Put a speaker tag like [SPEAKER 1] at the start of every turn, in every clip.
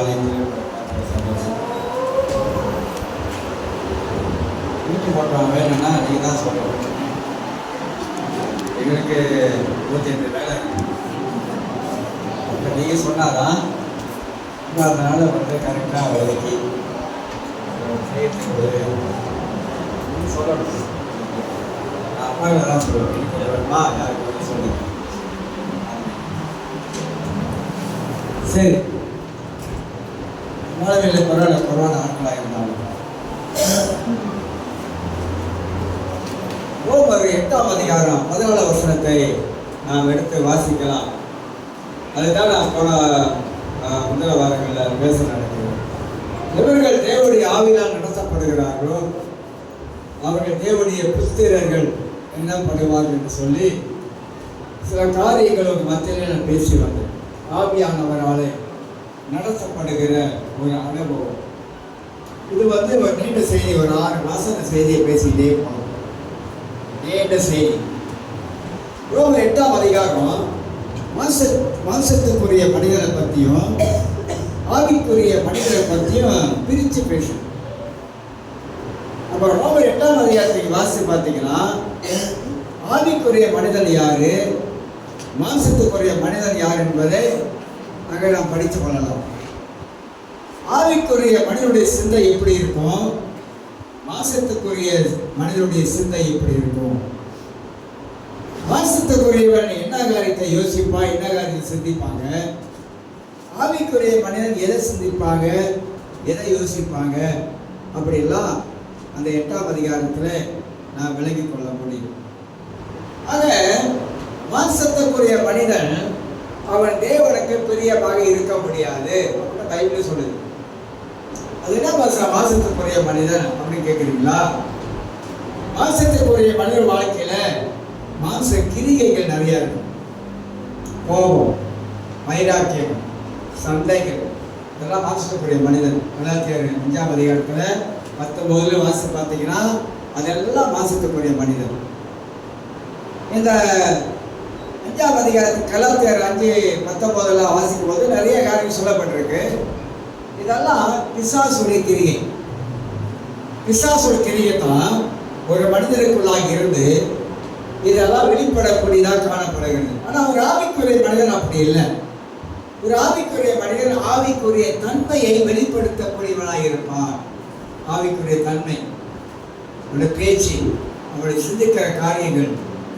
[SPEAKER 1] ஆலயத்தில் சந்தோஷம். வீட்டு போட்டோம் வேணும்னா நீங்கள் தான் சொல்லணும். எங்களுக்கு 28 வேலை இப்போ நீங்கள் சொன்னாதான் அதனால கரெக்டாக ஒதுக்கி செய்யறதுக்கு சொல்லணும். நான் அப்பாவை தான் சொல்லுவேன். வேணுமா யாருக்கு சொல்லுங்க. சரி, மழை பரவாயில்ல, கொரோனா ஆட்களாக இருந்தாலும் ரோமர் 8ஆம் அதிகாரம் 14 வசனத்தை நாம் எடுத்து வாசிக்கலாம். அதுதான் நான் போன முதல் வாரங்களில் பேச நடக்கிறோம். எவர்கள் தேவனுடைய ஆவியால் நடத்தப்படுகிறார்களோ அவர்கள் தேவனுடைய புத்திரர்கள் என்னப்படுவார்கள் என்று சொல்லி சில காரியங்களோட மத்தியிலே நான் பேசி வந்தேன். ஆவியானவராலே நடத்தப்படுகிற ஒரு அனுபவம். இது ஒரு நீண்ட செய்தி, ஒரு 6 மாசம் செய்தியை பேசிக்கிட்டே போனோம். நீண்ட செய்தி. ரோமர் 8ஆம் அதிகாரம் மாம்சத்துக்குரிய மனிதரை பற்றியும் ஆவிக்குரிய மனிதரை பற்றியும் பிரித்து பேசும். அப்புறம் ரோமர் 8ஆம் அதிகாரத்துக்கு வாசி பார்த்தீங்கன்னா ஆவிக்குரிய மனிதன் யாரு, மாம்சத்துக்குரிய மனிதன் யார் என்பதை அங்கே நாம் படித்து கொள்ளலாம். ஆவிக்குரிய மனிதனுடைய சிந்தை எப்படி இருக்கும், மாம்சத்துக்குரிய மனிதனுடைய சிந்தை எப்படி இருக்கும். மாம்சத்துக்குரியவன் என்ன காரியத்தை யோசிப்பா, என்ன காரியத்தை சிந்திப்பாங்க. ஆவிக்குரிய மனிதன் எதை சிந்திப்பாங்க, எதை யோசிப்பாங்க, அப்படிலாம் அந்த 8ஆம் அதிகாரத்தில் நான் விளங்கிக் கொள்ள முடியும். ஆக மாம்சத்துக்குரிய மனிதன் அவன் தேவனுக்கு பிரியமாக இருக்க முடியாது அப்படின்னு பைபிள் சொல்லுது. அது என்ன மாம்சத்துக்குரிய மனிதன் அப்படின்னு கேட்குறீங்களா? மாம்சத்துக்குரிய மனிதன் வாழ்க்கையில மாம்ச கிரிகைகள் நிறைய இருக்கும். கோபம், வைராக்கியம், சண்டைகள், இதெல்லாம் மாம்சத்துக்குரிய மனிதன். கலாத்தியர் 5ஆம் அதிகாரத்தில் 19 வாசி பார்த்தீங்கன்னா அதெல்லாம் மாம்சத்துக்குரிய மனிதன். இந்த 5ஆம் அதிகாரத்தில் கலாத்தியர் 5:19 வாசிக்கும் போது நிறைய காரியம் சொல்லப்பட்டிருக்கு. இதெல்லாம் பிசாசுடைய கிரிகை. பிசாசுடைய கிரிகை தான் ஒரு மனிதனுக்குள்ளாக இருந்து இதெல்லாம் வெளிப்படக்கூடியதாக காணப்படுகிறது. ஆனால் ஒரு ஆவிக்குரிய மனிதன் அப்படி இல்லை. ஒரு ஆவிக்குரிய மனிதன் ஆவிக்குரிய தன்மையை வெளிப்படுத்தக்கூடியவனாக இருப்பான். ஆவிக்குரிய தன்மை, அவனுடைய பேச்சு, அவனுடைய சிந்திக்கிற காரியங்கள்,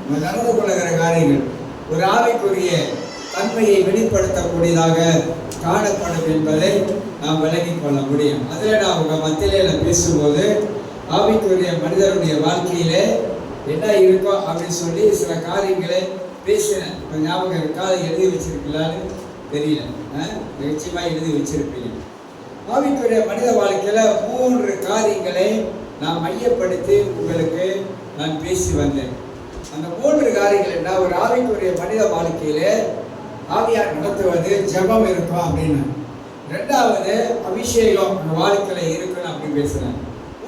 [SPEAKER 1] அவன் நடந்து கொள்ளுகிற காரியங்கள் ஒரு ஆவிக்குரிய தன்மையை வெளிப்படுத்தக்கூடியதாக காணப்படும் என்பதை நாம் விளங்கிக் கொள்ள முடியும். அதில் நான் உங்கள் மத்தியில பேசும்போது ஆவிக்குரிய மனிதனுடைய வாழ்க்கையிலே என்ன இருக்கோ அப்படின்னு சொல்லி சில காரியங்களை பேசினேன். ஞாபகம் இருக்கா? அதை எழுதி வச்சிருக்கலான்னு தெரியல. நிச்சயமாக எழுதி வச்சிருப்பீங்க. ஆவிக்குரிய மனித வாழ்க்கையில் 3 காரியங்களை நான் மையப்படுத்தி உங்களுக்கு நான் பேசி வந்தேன். அந்த 3 காரியங்கள் என்ன? ஒரு ஆவிக்குரிய மனித வாழ்க்கையில ஆவியார் நடத்துவது ஜெபம் இருக்கும் அப்படின்னு. 2வது அபிஷேகம் அந்த வாழ்க்கையில இருக்கணும் அப்படின்னு பேசுறேன்.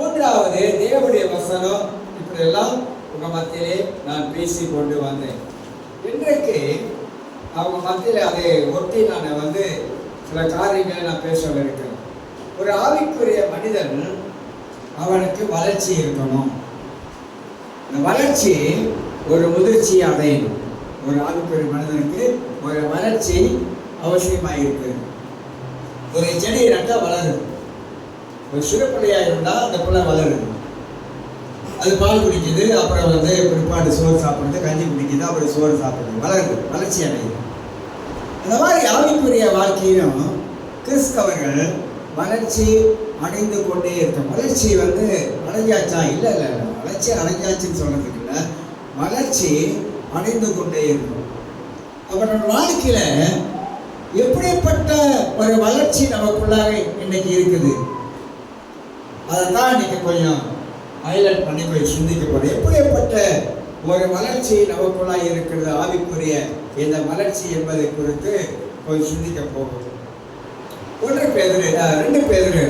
[SPEAKER 1] 3வது தேவனுடைய வசனம். இப்படியெல்லாம் உங்க மத்தியிலே நான் பேசி கொண்டு வந்தேன். இன்றைக்கு அவங்க மத்தியில் அதை ஒட்டி நான் சில காரியங்களை நான் பேச இருக்கிறேன். ஒரு ஆவிக்குரிய மனிதன் அவனுக்கு வளர்ச்சி இருக்கணும். இந்த வளர்ச்சி ஒரு முதிர்ச்சி அடையணும். ஒரு ஆவிக்குரிய மனிதனுக்கு ஒரு வளர்ச்சி அவசியமாக இருக்கு. ஒரு செடி நட்டா வளருது. ஒரு சிறு பிள்ளையாக இருந்தால் அந்த பிள்ளை வளருது. அது பால் குடிக்குது, அப்புறம் பிற்பாடு சோறு சாப்பிடுறது, கஞ்சி குடிக்குது, அப்புறம் சோறு சாப்பிடுறது, வளருது, வளர்ச்சி அடையுது. அந்த மாதிரி ஆவிக்குரிய வாழ்க்கையிலும் கிறிஸ்தவர்கள் வளர்ச்சி அடைந்து கொண்டே இருக்கும். வளர்ச்சி அடைஞ்சாச்சா? இல்லை, வளர்ச்சி அடைஞ்சாச்சுன்னு சொல்றதுக்கு இல்லை, வளர்ச்சி அடைந்து கொண்டே இருக்கும். அவரோட வாழ்க்கையில எப்படிப்பட்ட ஒரு வளர்ச்சி நமக்குள்ளாக இன்னைக்கு இருக்குது, அதைத்தான் இன்னைக்கு கொஞ்சம் ஹைலைட் பண்ணி போய் சிந்திக்க போறோம். எப்படிப்பட்ட ஒரு வளர்ச்சி நமக்குள்ளாக இருக்கிறது, ஆவிக்குரிய இந்த வளர்ச்சி என்பதை குறித்து போய் சிந்திக்க போகும். 2 பேதுரு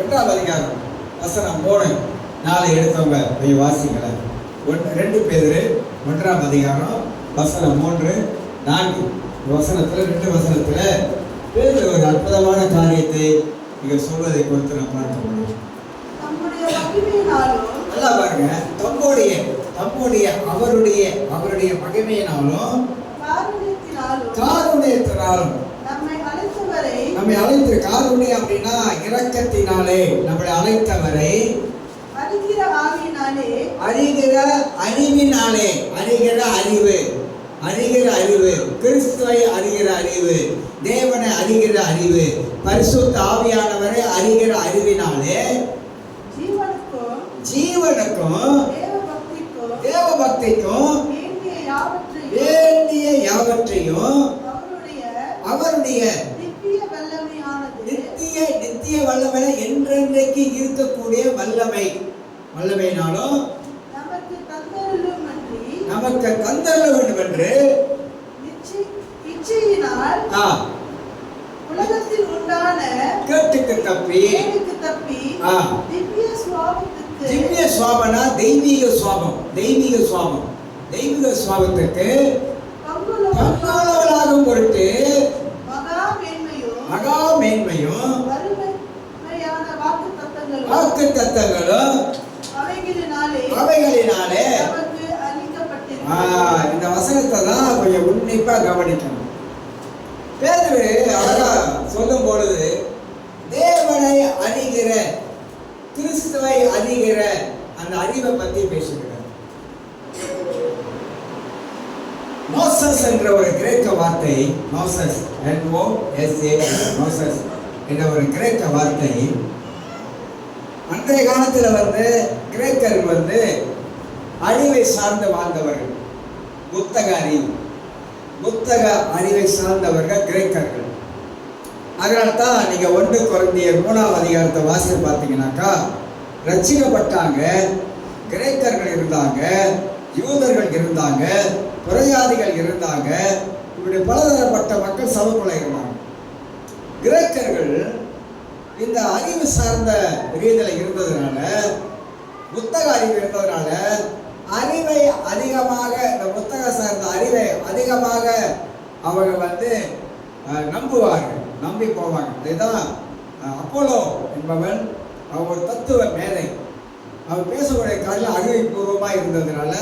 [SPEAKER 1] 1ஆம் அதிகாரம் வசனம் 3-4 எடுத்தவங்க போய் வாசிங்கள. 2 பேதுரு 1ஆம் அதிகாரம் வசனம் 3-4 வசனத்துல 2 வசனத்துல வேறு ஒரு அற்புதமான காரியத்தை இங்க சொல்வதை குறித்து நான் பார்க்க முடியும். நல்லா பாருங்க, அவருடைய மகிமையினாலும் காருண்யத்தினாலும் நம்மை அழைத்து, காருண்யம் அப்படின்னா இரக்கத்தினாலே நம்மளை அழைத்தவரை அறிகிற அறிவு, கிறிஸ்துவை அறிகிற அறிவு, தேவனை அறிகிற அறிவு, பரிசுத்த ஆவியானவரை அறிகிற அறிவினாலே ஜீவனுக்கும் தேவ பக்திக்கும் வேண்டிய யாவற்றையும் அவருடைய நித்திய வல்லமை, என்றென்றைக்கு இருக்கக்கூடிய வல்லமையினாலும் நமக்கு தந்தருள வேண்டும் என்று
[SPEAKER 2] உலகத்தில் உண்டான
[SPEAKER 1] கேட்டுக்கு தப்பி திவ்ய சுவாபனா தெய்வீக சுவாபத்துக்கு பங்காளவளாகும் பொருட்டு மகா மேன்மையும் வாக்கு தத்தங்களும் அவைகளினாலே இந்த வசனத்தை தான் கொஞ்சம் உன்னிப்பா கவனிக்கணும். பேதுரு அழகா சொல்லும் பொழுது தேவனை அறிகிற, கிறிஸ்துவை அறிகிற அந்த அறிவை பத்தி பேசுகிறார். மோசஸ் என்ற ஒரு கிரேக்க வார்த்தை, மோசஸ் என்ற ஒரு கிரேக்க வார்த்தை, அன்றைய காலத்தில் கிரேக்கர்கள் அறிவை சார்ந்து வாழ்ந்தவர்கள், புத்தக அறிவை சார்ந்தவர்கள் கிரேக்கர்கள். அதனால தான் நீங்க 1 கொரிந்தியர் 3ஆம் அதிகாரத்தை வாசித்து பார்த்தீங்கன்னாக்கா, ரட்சிக்கப்பட்டாங்க, கிரேக்கர்கள் இருந்தாங்க, யூதர்கள் இருந்தாங்க, புறஜாதிகள் இருந்தாங்க, இப்படி பலதரப்பட்ட மக்கள் சபைக்குள்ள இருந்தாங்க. கிரேக்கர்கள் இந்த அறிவு சார்ந்த ரீதியில் இருந்ததுனால, புத்தக அறிவு இருந்ததுனால அறிவை அதிகமாக, இந்த புத்தக சார்ந்த அறிவை அதிகமாக அவங்க நம்புவார்கள், நம்பி போவாங்க. இதுதான் அப்போலோ என்பவன் அவன் ஒரு தத்துவ மேதை. அவன் பேசக்கூடிய காலையில் அறிவுபூர்வமாக இருந்ததுனால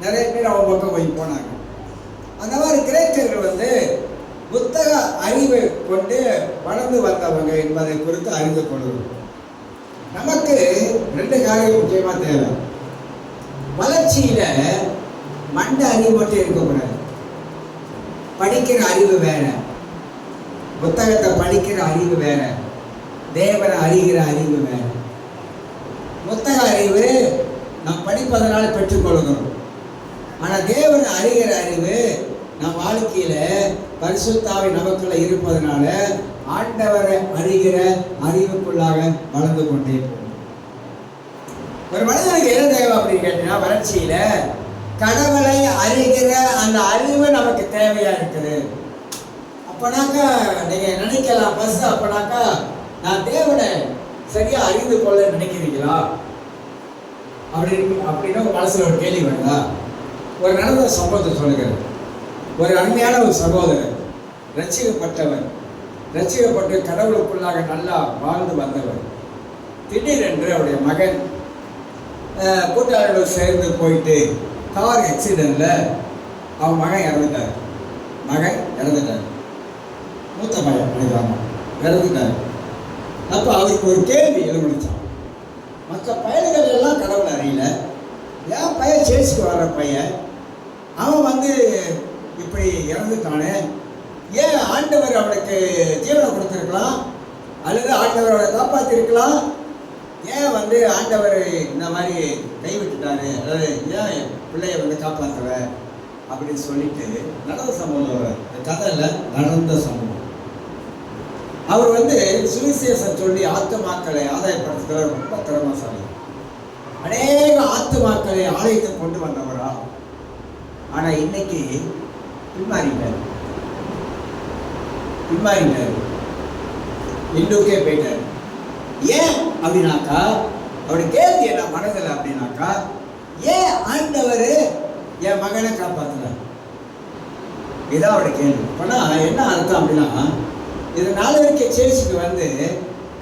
[SPEAKER 1] நிறைய பேர் அவன் பக்கம் போய் போனாங்க. அந்த மாதிரி கிரேக்கர்கள் புத்தக அறிவை கொண்டு வளர்ந்து வந்தவங்க என்பதை குறித்து அறிந்து கொள்வது. நமக்கு 2 காரியம் முக்கியமாக தேவை. வளர்ச்சியில மண்ட அறிவு மட்டும் இருக்கக்கூடாது. படிக்கிற அறிவு வேற, புத்தகத்தை படிக்கிற அறிவு வேற, தேவனை அறிகிற அறிவு வேற. புத்தக அறிவு நாம் படிப்பதனால பெற்றுக்கொள்கிறோம். ஆனால் தேவனை அறிகிற அறிவு நம் வாழ்க்கையில பரிசுத்தாவி நமக்குள்ள இருப்பதனால ஆண்டவரை அறிகிற அறிவுக்குள்ளாக வளர்ந்து கொண்டே போகும். ஒரு மனிதனுக்கு என்ன தேவை அப்படின்னு கேட்டீங்கன்னா, வளர்ச்சியில கடவுளை அறிகிற அந்த அறிவு நமக்கு தேவையா இருக்குது. அப்பனாக்கா நீங்க நினைக்கலாம், அப்பனாக்கா நான் தேவனை சரியா அறிந்து கொள்ள நினைக்கிறீங்களா அப்படின்னு மனசுல ஒரு கேள்வி வருதா? ஒரு நடந்த சம்பவத்தை சொல்லுகிறேன். ஒரு அருமையான ஒரு சகோதரர், ரட்சிக்கப்பட்டு கடவுளுக்குள்ளாக நல்லா வாழ்ந்து வந்தவர். திடீரென்று அவருடைய மகன் கூட்டாளர்கள் சேர்ந்து போயிட்டு கார் ஆக்சிடென்ட்ல அவன் மகன் இறந்துட்டார். மூத்த மகன் இறந்துட்டார். அப்போ அவருக்கு ஒரு கேள்வி எழுமிச்சான். மற்ற பயல்கள் எல்லாம் கடவுள் அறியல, ஏன் பையன் சேர்ச்சுக்கு வர்ற பையன் அவன் இப்படி இறந்துட்டானே, ஏன் ஆண்டவர் அவனுக்கு ஜீவனை கொடுத்துருக்கலாம், அல்லது ஆண்டவர் அவனை காப்பாற்றிருக்கலாம், ஏன் ஆண்டவர் இந்த மாதிரி கைவிட்டுட்டாரு, அதாவது ஏன் பிள்ளைய காப்பாற்றுற அப்படின்னு சொல்லிட்டு நடந்த சம்பவம், கதையில் நடந்த சம்பவம். அவர் சுவிசேஷம் சொல்லி ஆத்துமாக்களை ஆதாயப்படுத்துகிற ரொம்ப திறமைசாலி. அநேக ஆத்துமாக்களை ஆலயத்தை கொண்டு வந்தவரா. ஆனால் இன்னைக்கு பின்மாறிட்டார், இந்துக்கே போயிட்டார். ஏன் அப்படின்னாக்கா, அவருடைய கேள்வி என்ன மனதில் அப்படின்னாக்கா, ஏன் ஆண்டவர் என் மகனை காப்பாற்றினார், இதான் அவருடைய கேள்வி. ஆனால் என்ன அர்த்தம் அப்படின்னா, இது நாள் வரைக்கும் சேர்ச்சுக்கு வந்து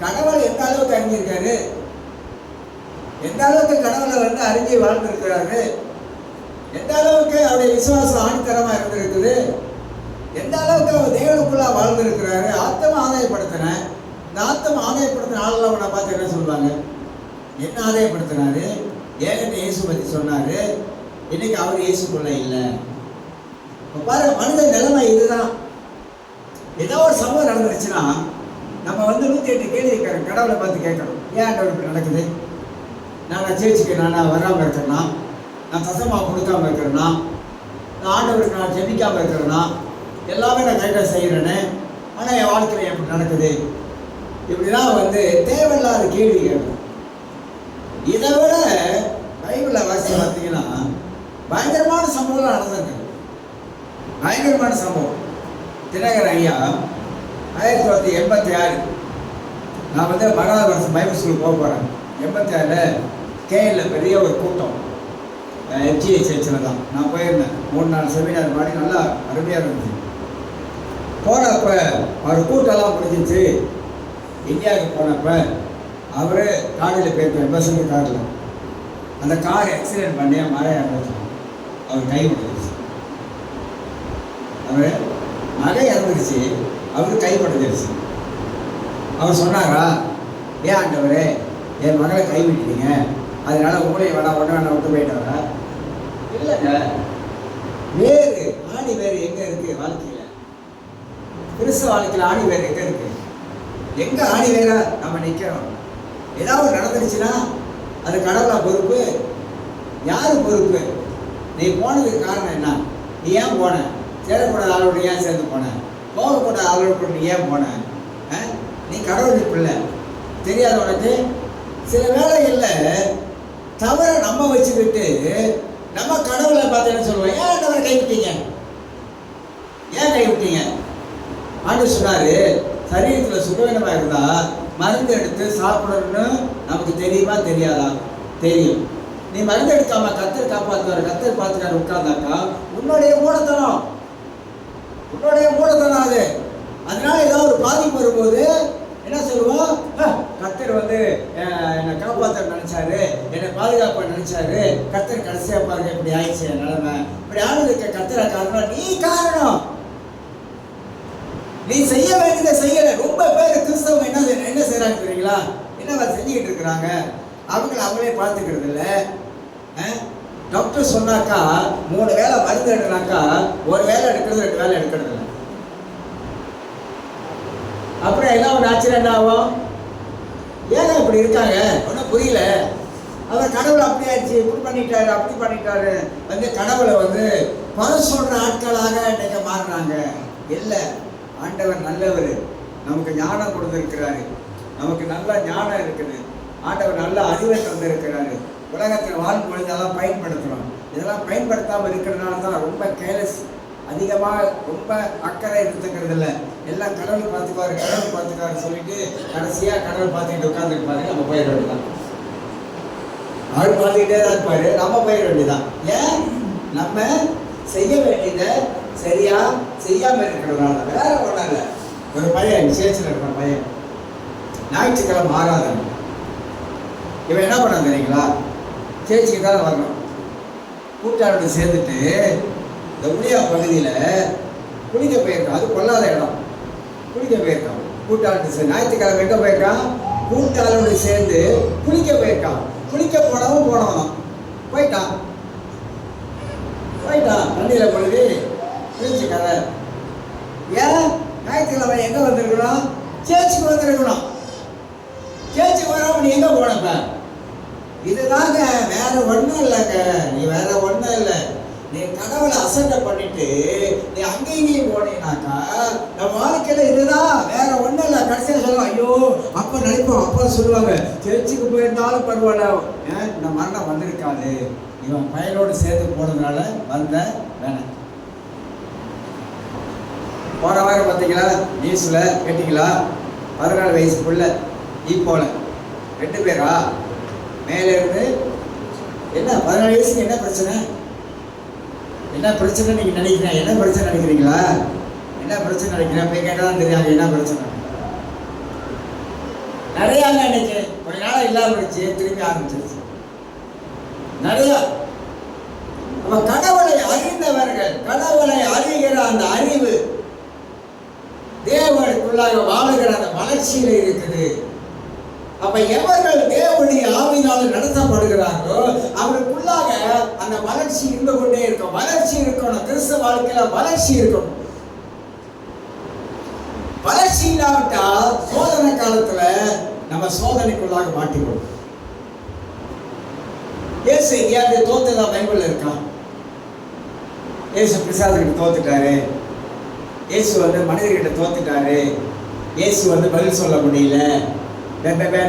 [SPEAKER 1] கடவுளை எந்த அளவுக்கு அறிஞ்சிருக்காரு, எந்த அளவுக்கு கடவுளை வந்து அறிஞ்சு வாழ்ந்திருக்கிறாரு, எந்த அளவுக்கு அவருடைய விசுவாசம் ஆணித்தரமா இருந்திருக்குது, எந்த அளவுக்கு அவர் தேவனுக்குள்ளா வாழ்ந்திருக்கிறாரு. ஆத்தம ஆதாயப்படுத்தினேன். இந்த ஆத்தம ஆதாயப்படுத்தின ஆளெல்லாம் அவனை பார்த்து என்ன சொல்லுவாங்க, என்ன ஆதாயப்படுத்தினாரு, ஏகட்ட இயேசு பற்றி சொன்னாரு, இன்னைக்கு அவர் இயேசுக்குள்ள இல்லை. பாருங்க, மனித நிலைமை இதுதான். ஏதோ ஒரு சம்பவம் நடந்துருச்சுன்னா நம்ம வந்து 108 கேள்வி கேட்கறோம், கடவுளை பார்த்து கேட்கணும், ஏன் ஆண்டவர் நடக்குது, நான் சேர்ச்சிக்கு நான் வராமல் இருக்கிறேன்னா, நான் தசமாக கொடுக்காமல் இருக்கிறேன்னா, நான் ஆண்டவருக்கு நான் ஜெபிக்காமல் இருக்கிறேன்னா, எல்லாமே நான் கரெக்டாக செய்கிறேன்னு, ஆனால் என் வாழ்க்கையில் எப்படி நடக்குது, இப்படிதான் வந்து தேவையில்லாத கேள்வி கேட்கணும். இதை விட பைபிளில் வாசி பார்த்தீங்கன்னா பயங்கரமான சம்பவம்லாம் நடந்திருக்கு. பயங்கரமான சம்பவம். தினகர் ஐயா 1986 நான் வந்து 12வது வருஷம் பைபிள் ஸ்கூலுக்கு போக போகிறேன். 86 கேஎல்ல பெரிய ஒரு கூட்டம், எஃப்ஜிஐ சர்ச்சில் தான் நான் போயிருந்தேன். 3-4 செமினார் மாதிரி நல்லா அருமையாக இருந்துச்சு. போனப்ப அவர் கூட்டம்லாம் முடிஞ்சிச்சு. இந்தியாவுக்கு போனப்ப அவர் காரில் போயிருக்கோம், பஸ்ஸுக்கு காரில். அந்த கார் ஆக்சிடென்ட் பண்ணி மழை இறந்துச்சு. அவர் கை உடைஞ்சிருச்சு. அவர் மழை இறந்துருச்சு, அவர் கை உடைஞ்சிருச்சு. அவர் சொன்னாரா, ஏன் ஆண்டவரே என் மகளை கை விட்டீங்க, அதனால உங்களையும் வேணா ஒன்று வேணா விட்டு போயிட்டாரா? இல்லைங்க, வேறு ஆணி வேறு எங்கே இருக்குது வாழ்க்கையில்? கிறிஸ்தவ வாழ்க்கையில் ஆணி வேறு எங்கே இருக்குது? எங்கே ஆணி வேற நம்ம நிற்கிறோம்? ஏதாவது நடந்துருச்சுன்னா அது கடவுளா பொறுப்பு? யாரு பொறுப்பு? நீ போனதுக்கு காரணம் என்ன? நீ ஏன் போன? சேரக்கூடாத ஆளோட ஏன் சேர்ந்து போன? போகக்கூடாத ஆளோட கூட நீ ஏன் போன? நீ கடவுளுக்கு பிள்ளை தெரியாத உனக்கு? சில வேளைகளில் தவற நம்ம வச்சுக்கிட்டு நம்ம கடவுளை பார்த்து என்ன சொல்லுவோம், ஏன் ஆண்டவரை கைவிட்டீங்க, ஏன் கைவிட்டீங்க? ஆண்டவர் சொன்னாரு, சரீரத்தில் சுகவீனமாக இருந்தால் மருந்து எடுத்து சாப்பிடணும்னு நமக்கு தெரியுமா தெரியாதா? தெரியும். நீ மருந்து எடுக்காம கத்தர் காப்பாற்றுவார், கத்தர் பார்த்துக்காரு உட்கார்ந்தாக்கா உன்னுடைய மூடத்தனம், உன்னுடைய மூடத்தனம் அது. அதனால ஏதாவது ஒரு பாதிப்பு வரும்போது என்ன சொல்லுவோம், கத்தர் வந்து என்னை காப்பாற்ற நினைச்சாரு, என்னை பாதுகாப்ப நினைச்சாரு, கத்தர் கடைசியாக பாருங்க இப்படி ஆயிடுச்சு என் நிலைமை. இப்படி ஆனதுக்கு கத்தரை காரணம், நீ காரணம். நீ செய்ய வேண்டியதை செய்யல. ரொம்ப பேர் கிறிஸ்தவங்க என்ன செய்யறாங்க தெரியுங்களா? என்ன செஞ்சுக்கிட்டு இருக்கிறாங்க, அவங்களே பார்த்துக்கிறது இல்லை. டாக்டர் சொன்னாக்கா 3 வேளை மருந்து எடுனாக்கா 1 வேளை எடுக்கிறது, 2 வேளை எடுக்கிறது இல்லை. அப்புறம் எல்லாம் ஒரு ஆச்சரியம் என்ன ஆகும், ஏங்க இப்படி இருக்காங்க, ஒன்றும் புரியல. அவர் கடவுளை அப்படி ஆயிடுச்சு, இப்படி பண்ணிட்டாரு, அப்படி பண்ணிட்டாரு, வந்து கடவுளை வந்து குறை சொல்ற ஆட்களாக இன்னைக்கு மாறுறாங்க. இல்லை, ஆண்டவர் நல்லவர், நமக்கு ஞானம் கொடுத்திருக்கிறாரு, நமக்கு நல்ல ஞானம் இருக்குது, ஆண்டவர் நல்ல அறிவை தந்திருக்கிறாரு. உலகத்தில் வாழும் பொழுது அதெல்லாம் பயன்படுத்துகிறோம். இதெல்லாம் பயன்படுத்தாமல் இருக்கிறதுனால தான் ரொம்ப கேர்லெஸ், அதிகமாக ரொம்ப அக்கறை எடுத்துக்கிறது இல்லை. எல்லாம் கடவுள் பார்த்துக்குவாரு, கடவுள் பார்த்துக்குவாரு சொல்லிட்டு கடைசியாக கடவுள் பார்த்துக்கிட்டு உட்காந்துருப்பாரு, நம்ம போயிட வேண்டியதான். அவர் பார்த்துக்கிட்டே தான் இருப்பாரு, நம்ம போயிட வேண்டியதான். ஏன்? நம்ம செய்ய வேண்டியதை சரியா செய்யாமல் இருக்கிறதுனால, வேற ஒன்றும் இல்லை. ஒரு பையன் சேர்ச்சில் இருக்கிற பையன் ஞாயிற்றுக்கிழமை ஆராதனை, இவன் என்ன பண்ண தெரியுங்களா, சேர்ச்சிக்கு தான் வரணும், கூட்டாளோட சேர்ந்துட்டு இந்த உளியா பகுதியில் குளிக்க போயிருக்கான். அது கொள்ளாத இடம், குளிக்க போயிருக்கான். கூட்டாளோட சேர்ந்து ஞாயிற்றுக்கிழமை எங்கே போயிருக்கான், கூட்டாளோட சேர்ந்து குளிக்க போயிருக்கான். குளிக்க போனவன் போயிட்டான். தண்ணியில் பொழுது குளிச்சு கதை. ஏன்? ஞாயிற்றுக்கிழமை எங்கே வந்திருக்கணும், சேர்ச்சுக்கு வந்திருக்கணும். சேர்ச்சுக்கு வராம நீ எங்கே போனப்ப? இதுதாங்க, வேற ஒன்றும் இல்லைங்க. நீ வேற ஒன்றும் இல்லை, நீ கடவுளை அசட்டை பண்ணிட்டு நீ அங்கேயும் போனீங்கன்னாக்கா நம்ம வாழ்க்கையில இதுதான், வேற ஒன்றும் இல்லை. கடைசியில் சொல்லுவோம், ஐயோ அப்போ நினைப்போம், அப்போ சொல்லுவாங்க சேர்ச்சுக்கு போயிருந்தாலும் பரவாயில்ல, இந்த மரணம் வந்திருக்காது, இவன் பயலோடு சேர்த்து போனதுனால வந்த வேணாம். போன வாரம் பார்த்தீங்களா நியூஸில் கேட்டீங்களா, 14 வயசுக்குள்ள இப்போல 2 பேரா மேலே இருந்து. என்ன 14 வயசுக்கு என்ன பிரச்சனை, என்ன பிரச்சனை நீங்கள் நினைக்கிறீங்க? என்ன பிரச்சனை நினைக்கிறீங்களா? என்ன பிரச்சனை நினைக்கிறேன் போய் கேட்டால் தான் தெரியாது என்ன பிரச்சனை. நிறையாங்க இன்னைக்கு கொஞ்ச நாளாக இல்லாமல் இருந்துச்சு, திரும்பி ஆரம்பிச்சிருச்சு நிறையா. நம்ம கடவுளை அறிந்தவர்கள், கடவுளை அறிகிற அந்த அறிவு தேவனுக்குள்ளாக வாழுகிற அந்த வளர்ச்சியில இருக்குது. அப்ப எவர்கள் தேவனுடைய ஆவியினால் நடத்தப்படுகிறார்களோ அவருக்குள்ளாக அந்த வளர்ச்சி இருந்து கொண்டே இருக்கும். வளர்ச்சி இருக்கணும், கிறிஸ்தவ வாழ்க்கையில வளர்ச்சி இருக்கணும். வளர்ச்சி இல்லாவிட்டால் சோதனை காலத்துல நம்ம சோதனைக்குள்ளாக மாட்டிக்கணும். இயேசு எங்கேயாவது தோத்துதா பைபிள்ல இருக்கா? இயேசு பிசாசுகிட்ட தோத்துட்டாரு, இயேசு மனிதர்கிட்ட தோத்துட்டாரு, இயேசு பதில் சொல்ல முடியல,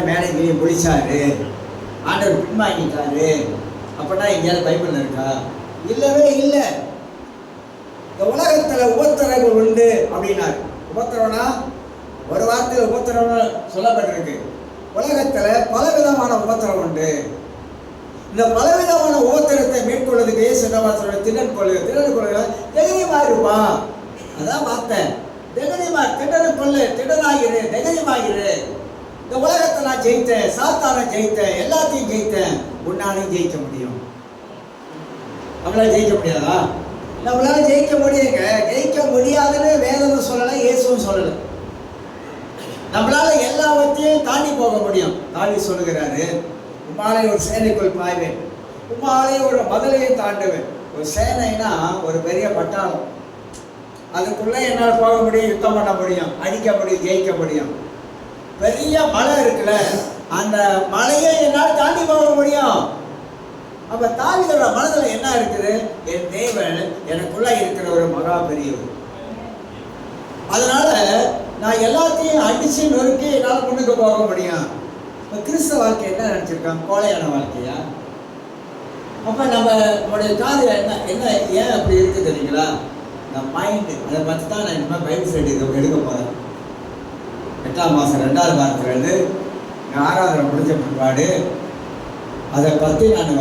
[SPEAKER 1] மேலே கீழே பிடிச்சாரு, ஆண்டவர் பின்வாங்கிட்டாரு அப்படின்னா எங்கேயாவது பைபிள்ல இருக்கா? இல்லவே இல்லை. இந்த உலகத்துல உபத்திரங்கள் உண்டு அப்படின்னாரு. உபத்திரம்னா ஒரு வார்த்தையில் உபத்திரம் சொல்லப்பட்டிருக்கு. உலகத்துல பலவிதமான உபத்திரம் உண்டு. இந்த பலவிதமான உபத்திரத்தை மேற்கொள்வதுக்கு இயேசு திடன் கொள்ளுங்க தைரியமா இருப்பா. அதான் பார்த்தேன், தைரியமா திடனை கொள்ளு, திடனாகிரு, தைரியமாகிரு. இந்த உலகத்தை நான் ஜெயித்தேன், சாத்தானை ஜெயித்தேன், எல்லாத்தையும் ஜெயித்தேன், உன்னாலையும் ஜெயிக்க முடியும். நம்மளால ஜெயிக்க முடியாதா? நம்மளால ஜெயிக்க முடியுங்க. ஜெயிக்க முடியாதுன்னு வேதமும் சொல்லலை, இயேசுவும் சொல்லலை. நம்மளால எல்லாவற்றையும் தாண்டி போக முடியும். தாண்டி சொல்லுகிறாரு, உம்மாலே ஒரு சேனைக்குள் பாய்வேன், உம்மாலே ஒரு மதிலையை தாண்டுவேன். ஒரு சேனைனா ஒரு பெரிய பட்டாளம், அதுக்குள்ள என்னால் போக முடியும், யுத்தம் பண்ண முடியும், அடிக்க முடியும், ஜெயிக்க முடியும். பெரிய மலை இருக்குல்ல, அந்த மலையை என்னால் தாண்டி போக முடியும். அப்ப தாவீதோட மனதுல என்ன இருக்குது? என் தேவன் எனக்குள்ள இருக்கிற ஒரு மகா பெரியவர். அதனால நான் எல்லாத்தையும் அடிச்சு நொறுக்கி என்னால் முன்னுக்கு போக முடியும். கிறிஸ்தவ வாழ்க்கை என்ன நினைச்சிருக்கான்? கோழையான வாழ்க்கையா? அப்ப நம்மளுடைய காரியம் என்ன என்ன ஏன் அப்படி இருக்கு தெரியுங்களா? இந்த மைண்டு, அதை பற்றி தான் நான் இனிமேல் பைபிள் ஸ்டடி எடுக்க போகிறேன். 8ஆம் மாதம் 2வது வாரத்துலேருந்து 6வது முடிஞ்ச பிற்பாடு அதை பற்றி நான்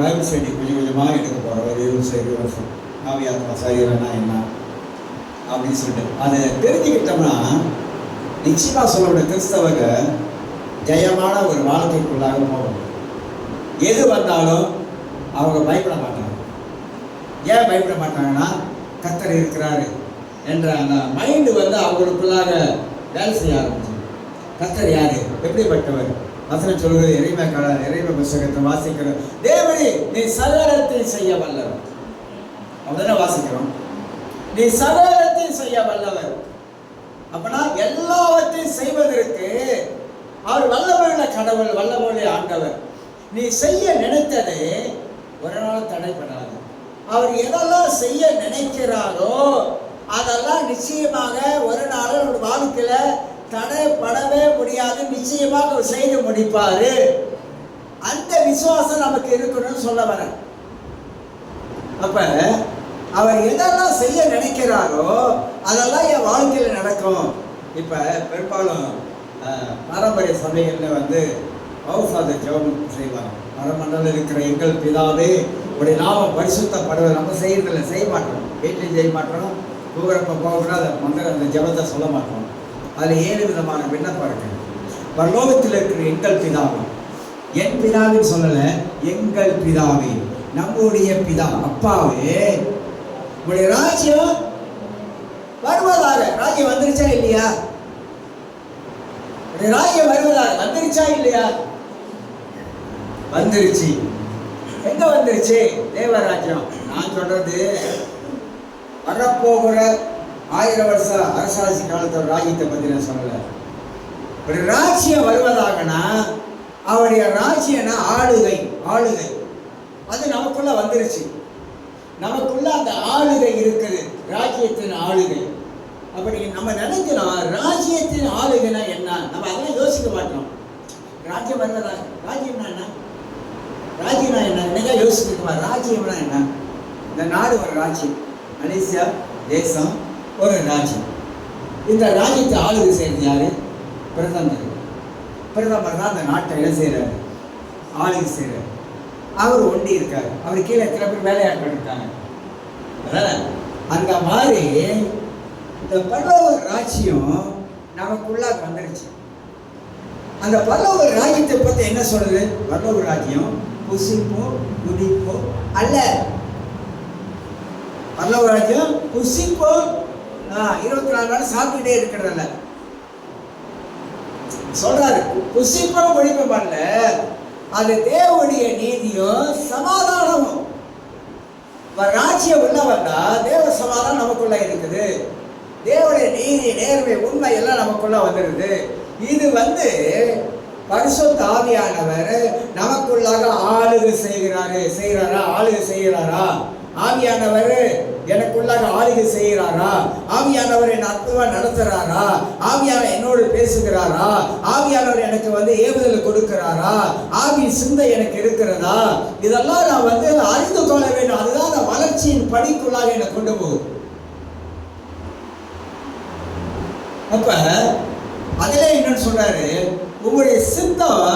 [SPEAKER 1] பைபிள் ஸ்டடி கொஞ்சம் கொஞ்சமாக எடுக்க போகிறேன். ஒரு 20 வருஷம் ஆவியாத்மா சரீரம்னா என்ன அப்படின்னு சொல்லிட்டு அதை தெரிஞ்சுக்கிட்டோம்னா நிச்சயமாக சொல்லக்கூடிய கிறிஸ்தவங்க ஜெயமான ஒரு வாழ்க்கைக்குள்ளாக போகணும். எது வந்தாலும் அவங்க பயப்பட மாட்டாங்க. ஏன் பயப்பட மாட்டாங்கன்னா கர்த்தர் இருக்கிறாரு என்ற அந்த மைண்டு அவங்களுக்குள்ளாக வேலை செய்ய ஆரம்பிச்சு. கர்த்தர் யாரு, எப்படிப்பட்டவர்? வசனம் சொல்கிறது, இறைமை புஸ்தகத்தை வாசிக்கிற தேவனே நீ சகலத்தையும் செய்ய வல்லவர். அப்படிதானே வாசிக்கிறோம், நீ சகலத்தையும் செய்ய வல்லவர். அப்படின்னா எல்லாவற்றையும் செய்வதற்கு அவர் வல்லவருள்ள கடவுள், வல்லவருடைய ஆண்டவர். நீ செய்ய நினைத்தது ஒரு நாள் தடைப்படாது. அவர் எதெல்லாம் செய்ய நினைக்கிறாரோ அதெல்லாம் நிச்சயமாக ஒரு நாள் ஒரு வாழ்க்கையில தடைப்படவே முடியாது. நிச்சயமாக அவர் செய்து முடிப்பாரு. அந்த விசுவாசம் நமக்கு இருக்கணும்னு சொல்ல வர. அப்ப அவர் எதெல்லாம் செய்ய நினைக்கிறாரோ அதெல்லாம் என் வாழ்க்கையில நடக்கும். இப்ப பெரும்பாலும் பாரம்பரிய சபைகளில் ஹவுஸ் ஆஃப் த ஜெபம் செய்வாங்க. பரமண்டல இருக்கிற எங்கள் பிதாவே உடைய நாமம் பரிசுத்தப்படுவது. நம்ம செய்யறதில்ல, செய்ய மாட்டோம், வீட்லையும் செய்ய மாட்டோம், தூரப்ப போகக்கூடாது, அந்த ஜெபத்தை சொல்ல மாட்டோம். அதில் 7 விதமான விண்ணப்பம் இருக்கு. பரலோகத்தில் இருக்கிற எங்கள் பிதாவே, என் பிதாவின்னு சொல்லலை, எங்கள் பிதாவே, நம்முடைய பிதா அப்பாவே உடைய ராஜ்யம் வருவதாக. ராஜ்யம் வந்துருச்சா இல்லையா? ராஜ்யம் வருவதாக வந்துருச்சா இல்லையா? வந்துருச்சு. எங்க வந்துருச்சு? தேவராஜ்யம். நான் சொல்றது வரப்போகிற 1000 வருஷ அரசாட்சி காலத்தோட ராஜ்யத்தை பத்தி நான் சொல்லல. ஒரு ராஜ்யம் வருவதாகனா அவருடைய ராஜ்யம்னா ஆளுகை. ஆளுகை அது நமக்குள்ள வந்துருச்சு. நமக்குள்ள அந்த ஆளுகை இருக்குது, ராஜ்யத்தின் ஆளுகை. அப்படி நம்ம நினைக்கிறோம் ராஜ்யத்தின் ஆளுகைனா என்ன? நம்ம அதெல்லாம் யோசிக்க மாட்டோம். ராஜ்யம் வருவதாக. ராஜ்யம்னா என்ன? ராஜ்யம்னா என்ன? என்னங்க யோசிச்சுக்குமா? ராஜ்யம்னா என்ன? இந்த நாடு ஒரு ராஜ்யம், மலேசியா தேசம் ஒரு ராஜ்யம். இந்த ராஜ்யத்தை ஆளுகை செய்யறது யாரு? பிரதமர். பிரதமர் தான் அந்த நாட்டை என்ன செய்யறாரு? ஆளுகை செய்யறாரு. அவர் ஒண்டி இருக்காரு, அவர் கீழே எத்தனை பேர் வேலையாட்கள் இருக்காங்க. அந்த மாதிரி இந்த பரலோக ராஜ்யம் நமக்குள்ளாக வந்துருச்சு. அந்த பரலோக ராஜ்யத்தை பத்தி என்ன சொல்றது? பரலோக ராஜ்யம் புசிப்போ குடிப்போ அல்ல. பரலோக ராஜ்யம் புசிப்போ 24 நாள் சாப்பிட்டுட்டே இருக்கிறதல்ல. சொல்றாரு புசிப்போ குடிப்போம் அல்ல, அது தேவனுடைய நீதியும் சமாதானமும். ராஜ்யம் உள்ள வந்தா தேவ சமாதானம் நமக்குள்ள இருக்குது, தேவனுடைய நீதி நேர்மை உண்மை எல்லாம் நமக்குள்ள வந்துருது. இது பரிசுத்த ஆவியானவர் நமக்குள்ளாக ஆளுகை செய்கிறாரா? ஆவியானவர் எனக்குள்ளாக ஆளுகை செய்கிறாரா? ஆவியானவர் என் அற்புதமா நடத்துறாரா? ஆவியானவர் என்னோடு பேசுகிறாரா? ஆவியானவர் எனக்கு ஏவுதல் கொடுக்கிறாரா? ஆவி சிந்தை எனக்கு இருக்கிறதா? இதெல்லாம் நான் அறிந்து கொள்ள வேண்டும். அதுதான் அந்த வளர்ச்சியின் படிக்குள்ளாக என்னை கொண்டு போகும். அப்ப அதிலே என்னன்னு சொல்றாரு, உங்களுடைய சித்தம்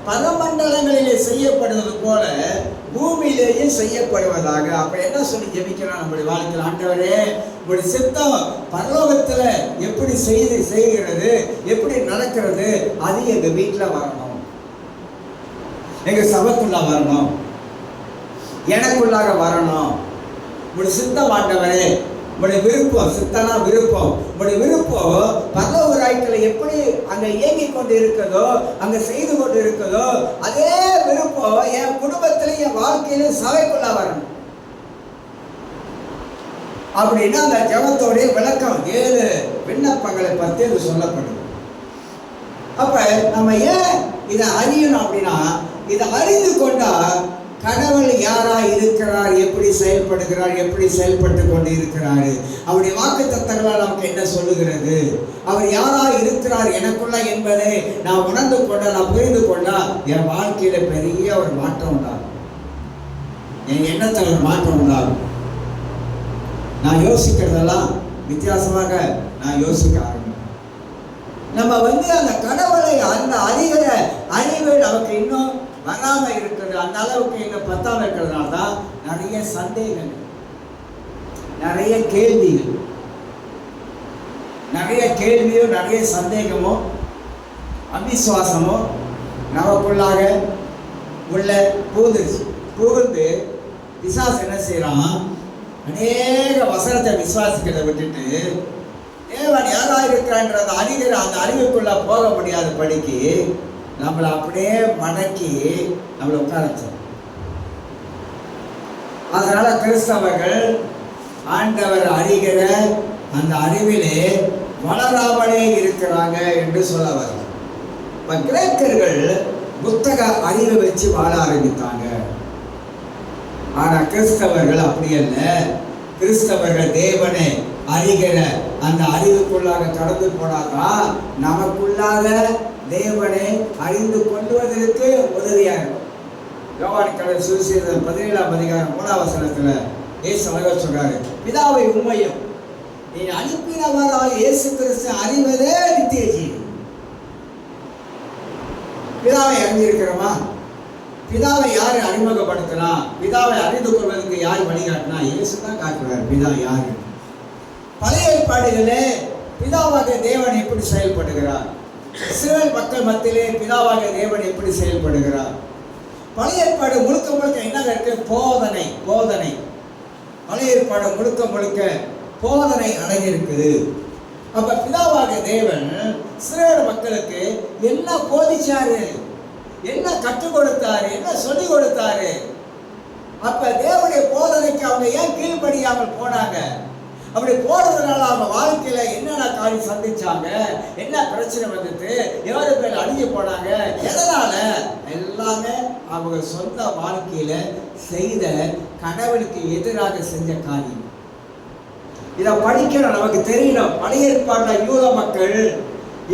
[SPEAKER 1] பரமண்டலங்களிலே செய்யப்படுவது போல பூமியிலேயும் செய்யப்படுவதாக. அப்ப என்ன சொல்லி ஜெபிக்கிறோம் நம்முடைய வாழ்க்கையில்? ஆண்டவரே, உங்களுடைய சித்தம் பரலோகத்துல எப்படி செய்கிறது, எப்படி நடக்கிறது, அது எங்க வீட்டுல வரணும், எங்க சபைக்குள்ள வரணும், எனக்குள்ளாக வரணும். உங்களுடைய சித்தம் ஆண்டவரே, உங்களுடைய விருப்பம், சித்தனா விருப்பம், உங்களுடைய விருப்பம் பரலோக ராஜ்யத்துல எப்படி அங்க இயங்கி கொண்டு இருக்கிறதோ, அங்க செய்து கொண்டு இருக்கிறதோ, அதே விருப்பம் என் குடும்பத்திலும் என் வாழ்க்கையிலும் சபைக்குள்ள வரணும். அப்படின்னா அந்த ஜெபத்தோடைய விளக்கம் 7 விண்ணப்பங்களை பத்தி இது சொல்லப்படுது. அப்ப நம்ம ஏன் இதை அறியணும் அப்படின்னா, இதை அறிந்து கொண்டா கடவுள் யாரா இருக்கிறார், எப்படி செயல்படுகிறார், எப்படி செயல்பட்டு கொண்டு இருக்கிறாரு, அவருடைய வாக்குத்தத்தங்களால் நமக்கு என்ன சொல்லுகிறது, அவர் யாரா இருக்கிறார் எனக்குள்ள என்பதை நான் உணர்ந்து கொண்டா, நான் புரிந்து கொண்டா என் வாழ்க்கையில பெரிய ஒரு மாற்றம் உண்டாகும். என் எண்ணத்தில் ஒரு மாற்றம் உண்டாகும். நான் யோசிக்கிறதெல்லாம் வித்தியாசமாக நான் யோசிக்க ஆரம்பிப்பேன். நம்ம அந்த கடவுளை அந்த அறிகிற அறிவு நமக்கு இன்னும் வராம இருக்கிறது. அந்த அளவுக்கு இன்னும் பத்தாம இருக்கிறதுனால தான் நிறைய சந்தேகங்கள், நிறைய கேள்வியும் நிறைய சந்தேகமும் அவிசுவாசமும் நமக்குள்ளாக உள்ள புகுந்து பிசாசு என்ன செய்யறான், அநேக வசனத்தை விசுவாசிக்கிறத விட்டுட்டு தேவன் யாரா இருக்கிறான்ற அந்த அறிவுக்குள்ள போக முடியாத படிக்கு நம்மளை அப்படியே மடக்கி நம்மளை உட்கார வச்சோம். அதனால கிறிஸ்தவர்கள் ஆண்டவர் அறிகிற அந்த அறிவிலே வளராமலே இருக்கிறாங்க என்று சொல்ல வரும். இப்ப கிரேக்கர்கள் புத்தக அறிவை வச்சு வாழ ஆரம்பித்தாங்க. ஆனா கிறிஸ்தவர்கள் அப்படி அல்ல. கிறிஸ்தவர்கள் தேவனை அறிகிற அந்த அறிவுக்குள்ளாக கடந்து போனாதான் நமக்குள்ளாக தேவனை அறிந்து கொள்வதற்கு உதவியாக இருக்கும். யோவான் சுவிசேஷம் 17ஆம் அதிகாரம் 3ஆம் வசனத்துல இயேசு அழகா சொல்றாரு, பிதாவை உண்மையும் நீ அனுப்பினவராக இயேசு கிறிஸ்து அறிவதே நித்திய ஜீவன். பிதாவை அறிஞ்சிருக்கிறோமா? பிதாவை யாரு அறிமுகப்படுத்தினா? பிதாவை அறிந்து கொள்வதற்கு யார் வழிகாட்டினா? இயேசு தான் காட்டுறார் பிதா யாரு. பழைய ஏற்பாடுகளே பிதாவாக தேவன் எப்படி செயல்படுகிறார், இஸ்ரவேல் மக்கள் மத்தியிலே பிதாவாக தேவன் எப்படி செயல்படுகிறார். பழைய ஏற்பாடு முழுக்க என்ன இருக்கு? போதனை. பழைய ஏற்பாடு முழுக்க போதனை அடங்கியிருக்குது. அப்ப பிதாவாக தேவன் இஸ்ரவேல் மக்களுக்கு என்ன போதிச்சாரு, என்ன கற்றுக் கொடுத்தாரு, என்ன சொல்லிக் கொடுத்தாரு. அப்ப தேவனுடைய போதனைக்கு அவங்க ஏன் கீழ்ப்படியாமல் போனாங்க? அப்படி போறதுனால அவங்க வாழ்க்கையில என்னென்ன காரியம் சந்திச்சாங்க, என்ன பிரச்சனை வந்துட்டு, எவ்வளவு பேர் அழிஞ்சு போனாங்க, எதனால? எல்லாமே அவங்க சொந்த வாழ்க்கையில செய்த கடவுளுக்கு எதிராக செஞ்ச காரியம். இதை படிக்கணும், நமக்கு தெரியணும். பழைய ஏற்பாடுல யூத மக்கள்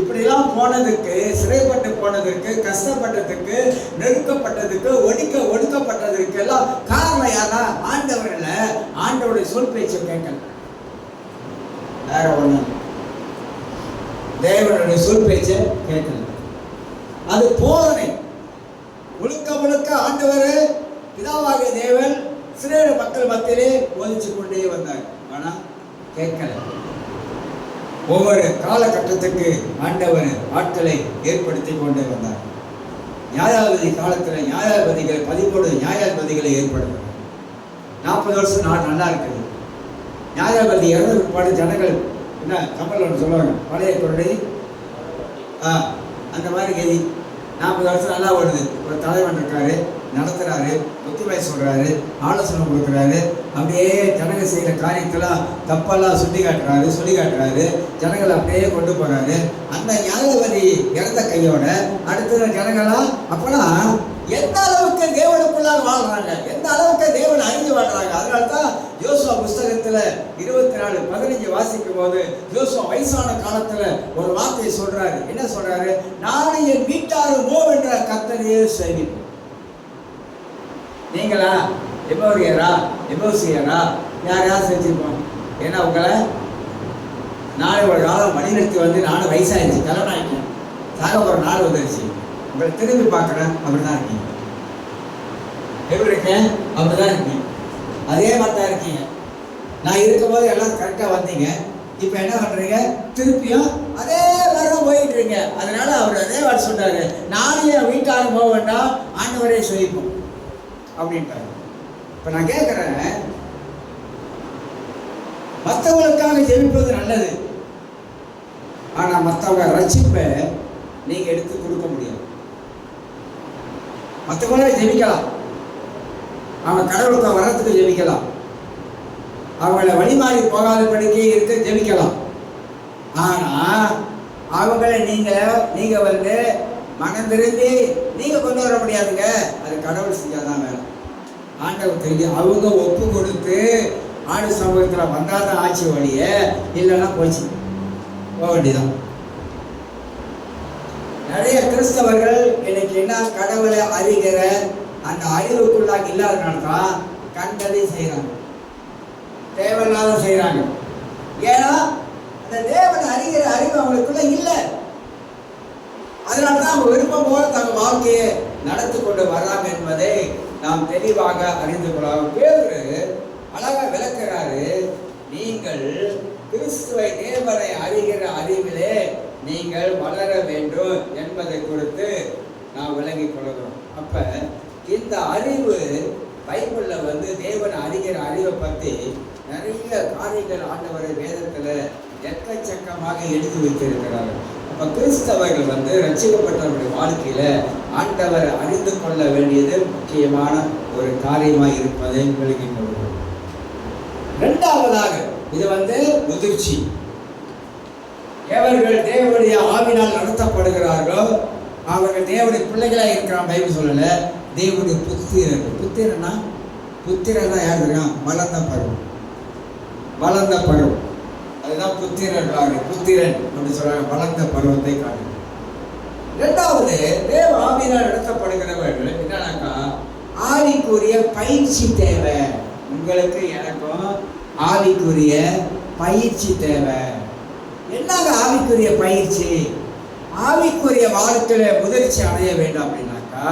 [SPEAKER 1] இப்படிலாம் போனதுக்கு, சிறைப்பட்டு போனதற்கு, கஷ்டப்பட்டதுக்கு, நெருக்கப்பட்டதுக்கு, ஒடுக்கப்பட்டதற்கு எல்லாம் காரணம் யாரா? ஆண்டவர்கள ஆண்டவருடைய சொல் பேச்சை கேட்கல. வேற ஒண்ணு, தேவனுடைய சொல் பேச்சை கேட்கல. அது போதனை. முழுக்க ஆண்டவர் பிதாவாக தேவன் இஸ்ரவேல் மக்கள் மத்தியிலே போதிச்சு கொண்டே வந்தார். ஆனா கேட்கல. ஒவ்வொரு காலகட்டத்துக்கு ஆண்டவர் ஆட்களை ஏற்படுத்தி கொண்டு வந்தார். நியாயாதிபதி காலத்தில் நியாயாதிபதிகள் 13 நியாயாதிபதிகளை ஏற்படுத்தினார். 40 வருஷம் நாடு நல்லா இருக்குது. நியாயாதிபதி இறந்த பிற்பாடு ஜனங்கள் என்ன கமல் ஒன்று சொல்லுவாங்க, பழைய குரடை அந்த மாதிரி கதி 40 வருஷம் நல்லா ஓடுது. ஒரு தலைவன் இருக்காரு, நடத்துறாரு, ஒத்துமை சொல்றாரு, ஆலோசனை கொடுக்குறாரு, அப்படியே ஜனங்கள் செய்கிற காரியத்தெல்லாம் தப்பெல்லாம் சொல்லி காட்டுறாரு, ஜனங்களை அப்படியே கொண்டு போறாரு. அந்த நியாயாதிபதி இறந்த கையோட அடுத்த ஜனங்கள்லாம் அப்பெல்லாம் எந்த அளவுக்கு தேவனுக்குள்ளாக வாழ்றாங்க, எந்த அளவுக்கு தேவன் அறிஞ்சு வாழ்றாங்க. அதனால்தான் யோசுவா புஸ்தகத்துல 24:15 வாசிக்கும் போது யோசுவா வயசான காலத்துல ஒரு வார்த்தையை சொல்றாரு. என்ன சொல்றாரு? நானும் என் வீட்டாரும் என்ற கர்த்தரையே சேவிப்போம். நீங்களா எபோசியரா யாரையாவது செஞ்சிருப்போம். ஏன்னா உங்களை நாளை ஒரு காலம் மணிநிறுத்தி வந்து நானும் வயசாயிருச்சு, கல்யாணம் ஆகிட்டேன், சாக ஒரு நாள் வந்துருச்சு, உங்களை திரும்பி பார்க்குறேன், அப்படிதான் இருக்கீங்க. எப்படி இருக்கேன்? அப்படிதான் இருக்கீங்க. அதே மாதிரி தான் இருக்கீங்க. நான் இருக்கும்போது எல்லாம் கரெக்டாக வந்தீங்க, இப்போ என்ன பண்ணுறீங்க? திருப்பியும் அதே மாதிரி தான் போயிட்டு இருக்கீங்க. அதனால அவர் அதே வார்த்தை சொல்றாரு, நானும் என் வீட்டாரும் போக வேண்டாம், ஆண்டவரே சொல்லிப்போம் அப்படின்ட்டாரு. இப்போ நான் கேட்குறேன், மற்றவங்களுக்காக ஜெபிப்பது நல்லது, ஆனால் மற்றவங்க ரட்சிப்பை நீங்க எடுத்து கொடுக்க முடியாது. மற்றவங்கள ஜெபிக்கலாம், அவங்க கடவுளுக்கு வர்றதுக்கு ஜெபிக்கலாம், அவங்கள வழிமாறி போகாதபடிக்கு இருக்க ஜெபிக்கலாம். ஆனா அவங்கள நீங்க வந்து மனம் திரும்பி நீங்க கொண்டு வர முடியாதுங்க. அது கடவுள் செஞ்சாதான் வேலை. ஆண்டவர் தெரிஞ்சு அவங்க ஒப்பு கொடுத்து ஆடு சமூகத்துல வந்தாதான் ஆட்சி வழிய, இல்லைன்னா போச்சு போக வேண்டியதான். நிறைய கிறிஸ்தவர்கள் இன்னைக்கு என்ன கடவுளை அறிகிற அந்த அறிவுக்குள்ளாக இல்லாதனால்தான் கண்டதை செய்யறாங்க, தேவையில்லாத செய்யறாங்க. ஏன்னா அந்த தேவனை அறிகிற அறிவு அவங்களுக்குள்ள இல்லை. அதனால்தான் அவங்க விருப்பம் போல தங்கள் வாழ்க்கையை நடத்தி கொண்டு வர்றாங்க என்பதை நாம் தெளிவாக அறிந்து கொள்ளலாம். பேதுரு அழகா விளக்குறாரு, நீங்கள் கிறிஸ்துவை தேவனை அறிகிற அறிவிலே நீங்கள் வளர வேண்டும் என்பதை குறித்து நாம் விளங்கிக் கொள்கிறோம். அப்ப இந்த அறிவு பைபிள்ல வந்து தேவனை அறிகிற அறிவை பற்றி நிறைய காரியங்கள் ஆண்டவரை வேதத்துல எக்கச்சக்கமாக எழுதி வைத்திருக்கிறார்கள். அப்ப கிறிஸ்தவர்கள் வந்து ரட்சிக்கப்பட்டவருடைய வாழ்க்கையில ஆண்டவரை அறிந்து கொள்ள வேண்டியது முக்கியமான ஒரு காரியமாக இருப்பதை விளங்கிக் கொள்கிறோம். இரண்டாவதாக இது வந்து முதிர்ச்சி. எவர்கள் தேவனுடைய ஆவினால் நடத்தப்படுகிறார்களோ அவர்கள் தேவனுடைய பிள்ளைகளாக இருக்கிறான். பைபிள் சொல்லல, தேவனுடைய புத்திரன். புத்திரன்னா புத்திரன் தான் யார் தெரியும்? வளர்ந்த பருவம், வளர்ந்த பருவம். அதுதான் புத்திரன். புத்திரன் அப்படின்னு சொல்றாங்க, வளர்ந்த பருவத்தை காட்டு. இரண்டாவது, தேவ ஆவியினால் நடத்தப்படுகிறவர்கள் என்னன்னாக்கா ஆவிக்குரிய பயிற்சி தேவை. உங்களுக்கு எனக்கும் ஆவிக்குரிய பயிற்சி தேவை. என்னங்க ஆவிக்குரிய பயிற்சி? ஆவிக்குரிய வாழ்க்கையில முதிர்ச்சி அடைய வேண்டும் அப்படின்னாக்கா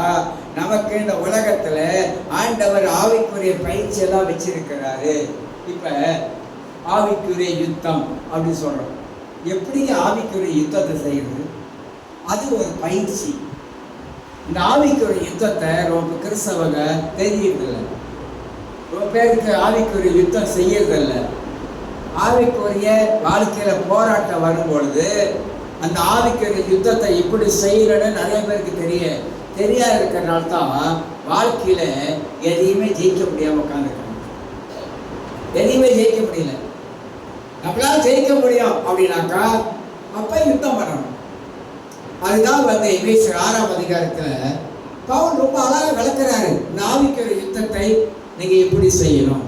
[SPEAKER 1] நமக்கு இந்த உலகத்துல ஆண்டவர் ஆவிக்குரிய பயிற்சி எல்லாம் வச்சிருக்கிறாரு. இப்ப ஆவிக்குரிய யுத்தம் அப்படின்னு சொல்றோம். எப்படி ஆவிக்குரிய யுத்தத்தை செய்யறது? அது ஒரு பயிற்சி. இந்த ஆவிக்குரிய யுத்தத்தை ரொம்ப கிறிஸ்தவங்க தெரியறதில்லை. ரொம்ப பேருக்கு ஆவிக்குரிய யுத்தம் செய்யறதில்லை. ஆவிக்குரிய வாழ்க்கையில போராட்டம் வரும்பொழுது அந்த ஆவிக்குரிய யுத்தத்தை இப்படி செய்யறன்னு நிறைய பேருக்கு தெரியாது இருக்கிறனால தான் வாழ்க்கையில எதையுமே ஜெயிக்க முடியாம உட்காந்துருக்காங்க. எதையுமே ஜெயிக்க முடியல. நம்மளால ஜெயிக்க முடியும் அப்படின்னாக்கா அப்ப யுத்தம் பண்ணணும். அதுதான் வந்து எபேசியர் 6ஆம் அதிகாரத்துல பவுல் ரொம்ப அழகாக விளக்குறாரு. இந்த ஆவிக்குரிய யுத்தத்தை நீங்க எப்படி செய்யணும்.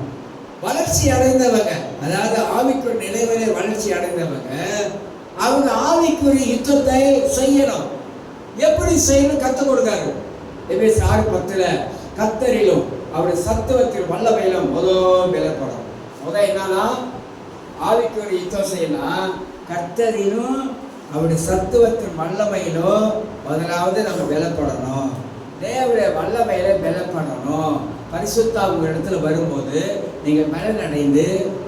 [SPEAKER 1] வளர்ச்சி அடைந்தவங்க, அதாவது ஆவிக்குரிய நிலைமையிலே வளர்ச்சி அடைந்தவங்க, அவங்க ஆவிக்குரிய யுத்தத்தை செய்யணும். எப்படி செய்யணும் கற்றுக் கொடுக்காரு. எபேசியர் 6:10 கர்த்தரிலும் அவருடைய சத்துவத்தில் வல்லமையிலும் பலப்படும். என்னன்னா ஆவிக்குரிய யுத்தம் செய்யலாம். கர்த்தரிலும் அவருடைய சத்துவத்தின் வல்லமையிலும் முதலாவது நம்ம பலப்படணும். தேவனுடைய வல்லமையில பலப்படணும். பரிசுத்த உங்க இடத்துல வரும்போது நீங்க பலன் அடைந்து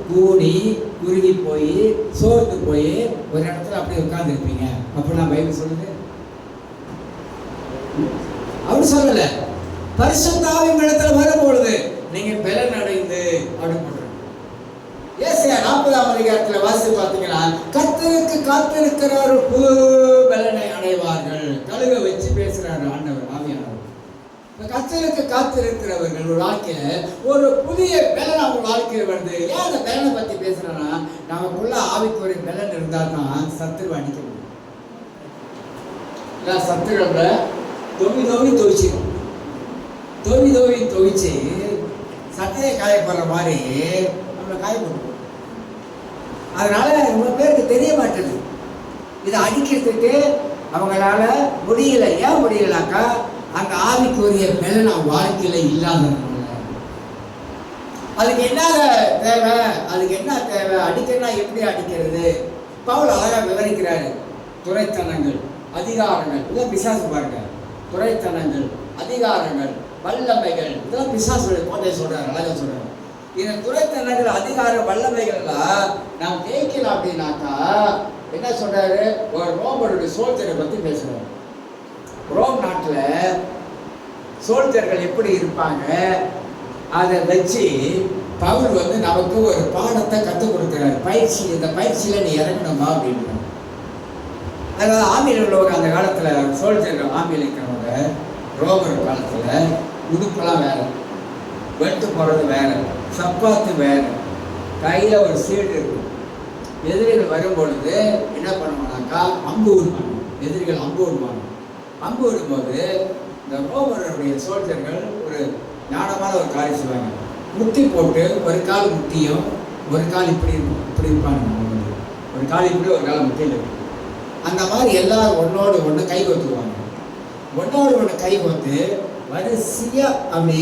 [SPEAKER 1] கூடி குறுகி போய் சோர்ந்து போய் ஒரு இடத்துல அப்படியே உட்கார்ந்துருப்பீங்க அப்படின்னா பைபிள் சொல்லுது. அப்படி சொல்லல. பரிசுத்த ஆவியின் இடத்துல வரும்பொழுது நீங்க பலன் அடைந்து அப்படின்னு போட்டு ஏசாயா 40ஆம் அதிகாரத்துல வாசி பார்த்தீங்கன்னா, கர்த்தருக்கு காத்திருக்கிறார் புது பலனை அடைவார்கள். கழுக வச்சு பேசுறாரு ஆண்டவர் ஆவியானவர். கர்த்தருக்கு காத்திருக்கிறவர்கள் ஒரு வாழ்க்கையில ஒரு புதிய பலன் அவங்க வாழ்க்கையில் வருது. ஏன் அந்த பலனை பத்தி பேசுறேன்னா, நமக்குள்ள ஆவிக்குரிய பலன் இருந்தா தான் சத்துருவை அடிக்க முடியும். சத்துருவை துவைச்சிடும். துவைச்சு சட்டையை காயப்படுற மாதிரி நம்மளை காயப்படும். அதனால ரொம்ப பேருக்கு தெரிய மாட்டேது. இதை அடிக்கிறதுக்கு அவங்களால முடியல. ஏன் முடியலனாக்கா, அந்த ஆவிக்குரிய பலன் அவங்க வாழ்க்கையில இல்லாதவங்க. அதுக்கு என்ன தேவை? அதுக்கு என்ன தேவை? அடிக்கணும்னா எப்படி அடிக்கிறது? பவுல் அழகா விவரிக்கிறாரு. துரைத்தனங்கள், அதிகாரங்கள், இதெல்லாம் பிசாசு பாருங்க. துரைத்தனங்கள், அதிகாரங்கள், வல்லமைகள், இதெல்லாம் பிசாசு போட்டே சொல்றாரு, அழகா சொல்றாரு. இந்த துரைத்தனங்கள், அதிகார, வல்லமைகள்லாம் நாம் ஜெயிக்கலாம் அப்படின்னாக்கா என்ன சொல்றாரு? ஒரு ரோமருடைய சோல்ஜரை பத்தி பேசுறாரு. ரோம் நாட்டுல சோல்ஜர்கள் எப்படி இருப்பாங்க அதை வச்சு பவுல் நமக்கு ஒரு பாடத்தை கற்றுக் கொடுக்கிறார். பயிற்சி, இந்த பயிற்சியில நீ இறங்கணுமா அப்படின்னு. அதாவது ஆமியில் உள்ளவங்க அந்த காலத்துல சோல்ஜர்கள், ஆமியில் இருக்கிறவங்க ரோமர் காலத்துல உடுப்பெல்லாம் வேற, வெட்டு போறது வேற, சப்பாத்து வேற, கையில ஒரு சீடு இருக்கும். எதிரிகள் வரும்பொழுது என்ன பண்ணுவாங்கனாக்கா அம்பு விடுவாங்க. எதிரிகள் அம்பு விடுவாங்க. அம்பு விடும்போது இந்த ரோமருடைய சோல்ஜர்கள் ஒரு ஞானமான ஒரு காரியம் செய்வாங்க. முட்டி போட்டு ஒரு கால் முட்டியும் ஒரு கால் இப்படி இருக்கும், இப்படி இருப்பாங்க. ஒரு கால் இப்படி ஒரு கால் முட்டியில் இருக்கும். அந்த மாதிரி எல்லாரும் ஒன்னோடு ஒன்று கை கொத்துக்குவாங்க. ஒன்னோடு ஒன்று கை கொத்து வரிசையா அப்படி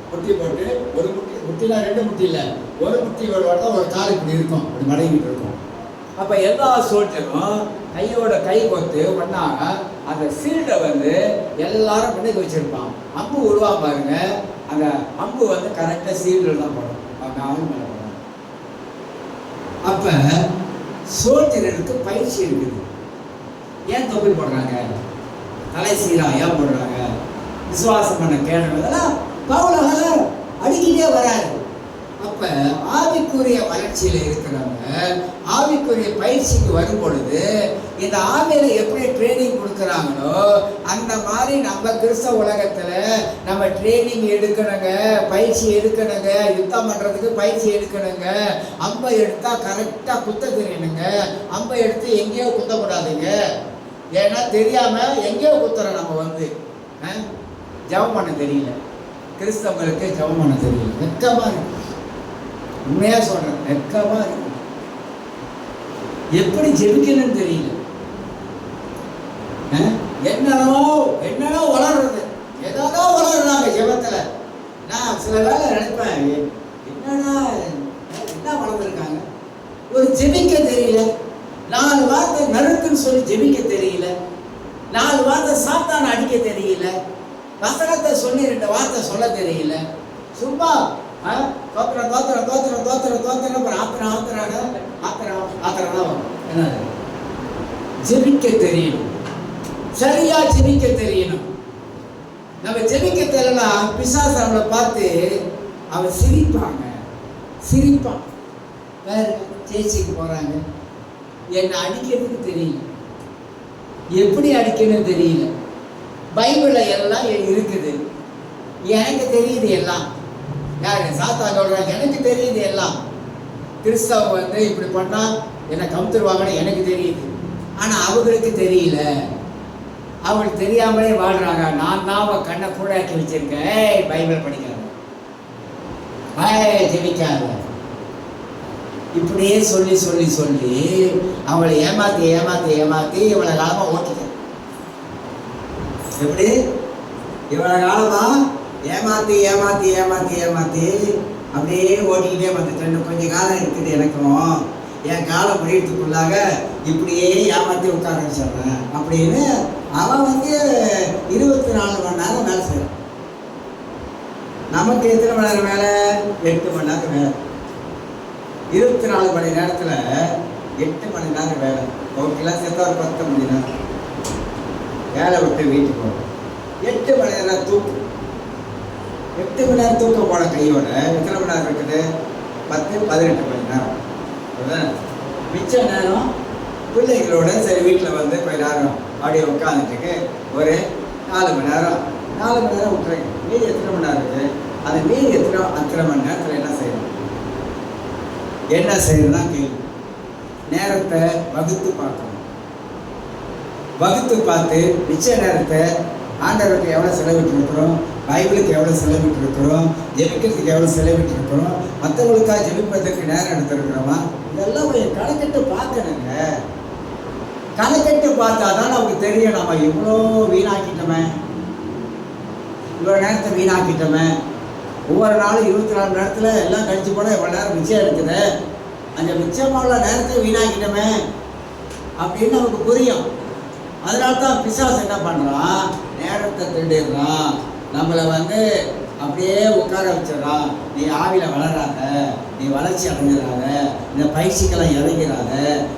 [SPEAKER 1] முட்டி போட்டு, ஒரு முட்டினா ரெண்டு முட்டி இல்லை, ஒரு முட்டி தான் ஒரு கால் இப்படி இருக்கும், அப்படி மடங்கிட்டு இருக்கும். அப்போ எல்லா சோல்ஜரும் கையோட கை கொத்து பண்ணாங்க. அந்த சீல்டை எல்லாரும் பண்ணி வச்சிருப்பான். அம்பு உருவா பாருங்க, அந்த அம்பு கரெக்டாக சீல்டில் தான் போடும். அவங்க அவன் மேலே போடுறாங்க. அப்போ சோல்ஜருக்கு பயிற்சி இருக்குது. ஏன் தொப்பி போடுறாங்க? தலை சீரா ஏன் போடுறாங்க? விசுவாசம் பண்ண கேள்விலாம் பவுலாக அடிக்கிட்டே வராது. அப்ப ஆவிக்குரிய வளர்ச்சியில இருக்கிறவங்க ஆவிக்குரிய பயிற்சிக்கு வரும் பொழுது இந்த ஆவியில எப்படி ட்ரைனிங் கொடுக்குறாங்களோ அந்த மாதிரி நம்ம கிறிஸ்தவ உலகத்துல நம்ம ட்ரைனிங் எடுக்கணுங்க, பயிற்சி எடுக்கணுங்க, யுத்தம் பண்றதுக்கு பயிற்சி எடுக்கணுங்க. அம்பை எடுத்தா கரெக்டா குத்த தெரியணுங்க. அம்பை எடுத்து எங்கேயோ குத்தக்கூடாதுங்க. ஏன்னா தெரியாம எங்கேயோ குத்துறோம். நம்ம ஜெபம் பண்ண தெரியல. கிறிஸ்தவங்களுக்கு ஜெபம் பண்ண தெரியல. வெக்கமா இருக்கு. உண்மையா சொல்றேன், வெக்கமா இருக்கு. எப்படி ஜெபிக்கணும்னு தெரியல. என்னென்னோ வளர்றது, ஏதாவது வளர்றாங்க ஜெபத்துல. நான் சில வேலை நினைப்பேன், என்னன்னா என்ன வளர்ந்துருக்காங்க. ஒரு ஜெபிக்க தெரியல. 4 வார்த்தை நறுக்குன்னு சொல்லி ஜெபிக்க தெரியல. 4 வார்த்தை சாத்தான அடிக்க தெரியல. வசனத்தை சொல்லி 2 வார்த்தை சொல்ல தெரியல. சும்மா தோத்திரம் தோத்திரம் தோத்திரம் தோத்திரம் தோத்திரம் ஆத்திரம் வரும். என்ன ஜெபிக்க தெரியணும், சரியா ஜெபிக்க தெரியணும். நம்ம ஜெபிக்க தெரியலனா பிசாசு அவளை பார்த்து அவன் சிரிப்பான். வேற சேச்சிக்கு போறாங்க, என்னை அடிக்கிறதுக்கு தெரியல, எப்படி அடிக்கணும் தெரியல. பைபிள்ல எல்லாம் இருக்குது, எனக்கு தெரியுது எல்லாம். யாரு சாத்தா சொல்றாங்க, எனக்கு தெரியுது எல்லாம். கிறிஸ்தவ இப்படி பண்ணா என்னை கவுத்துருவாங்கன்னு எனக்கு தெரியுது. ஆனா அவங்களுக்கு தெரியல. அவங்களுக்கு தெரியாமலே வாழ்றாங்க. நான் தான் அவன் கண்ணை கூடாக்கி வச்சிருக்கேன். பைபிள் படிக்காத, ஜெபிக்காத, இப்படியே சொல்லி சொல்லி சொல்லி அவளை ஏமாத்தி ஏமாத்தி ஏமாத்தி இவ்வளவு காலமா ஓட்டிட்டேன். எப்படி இவ்வளவு காலமா ஏமாத்தி ஏமாத்தி ஏமாத்தி ஏமாத்தி அப்படியே ஓட்டிக்கிட்டே வந்துட்டேன். கொஞ்சம் காலம் இருக்குது எனக்கும். என் காலம் முடியறதுக்குள்ளாக இப்படியே ஏமாத்தி உட்கார வச்சிடுறேன் அப்படின்னு அவன் 24 மணி நேரம் வேலை செய்யறான். நமக்கு எத்தனை மணி நேரம் வேலை? 8 மணி நேரம் வேலை. 24 மணி நேரத்தில் 8 மணி நேரம் வேலை. ஓகேலாம் சேர்த்தா ஒரு 10 மணி நேரம் வேலை விட்டு வீட்டுக்கு போகணும். 8 மணி நேரம் தூக்கம். 8 மணி நேரம் தூக்கம் போன கையோட எத்தனை மணி நேரம் இருக்குது? 10-18 மணி நேரம். மிச்ச நேரம் பிள்ளைகளோட சரி வீட்டில் வந்து கொஞ்ச நேரம் அப்படியே உட்காந்துட்டுக்கு ஒரு 4 மணி நேரம் விட்டுறேங்க. மீதி எத்தனை மணி நேரம் இருக்குது? அந்த மீதி அத்தனை மணி நேரத்தில் என்ன செய்யணும்? என்ன செய்யணும்னா கேள்வி. நேரத்தை வகுத்து பார்க்கணும். வகுத்து பார்த்து மிச்ச நேரத்தை ஆண்டவருக்கு எவ்வளோ செலவிட்டு இருக்கிறோம், பைபிளுக்கு எவ்வளோ செலவிட்டு இருக்கிறோம், ஜெபிக்கிறதுக்கு எவ்வளோ செலவிட்டு இருக்கிறோம், மற்றவங்களுக்காக ஜெபிப்பதற்கு நேரம் எடுத்துருக்கிறோமா, இதெல்லாம் கணக்கிட்டு பார்க்கணுங்க. கணக்கிட்டு பார்த்தா தான் நமக்கு தெரியும் நம்ம இவ்வளோ வீணாக்கிட்டோமே, இவ்வளோ நேரத்தை வீணாக்கிட்டோமே. ஒவ்வொரு நாளும் 24 மணி நேரத்தில் எல்லாம் கழிச்சு போனால் எவ்வளோ நேரம் மிச்சம் இருக்குது, அந்த மிச்சமான நேரத்தை வீணாக்கிட்டோமே அப்படின்னு நமக்கு புரியும். அதனால தான் பிசாசு என்ன பண்ணுறான், நேரத்தை திருடிடுறான், நம்மளை வந்து அப்படியே உட்கார வச்சிடறான். நீ ஆவியில் வளராத, நீ வளர்ச்சி அடைஞ்சிடாத, இந்த பயிற்சிக்கெல்லாம் இறங்கிறாத,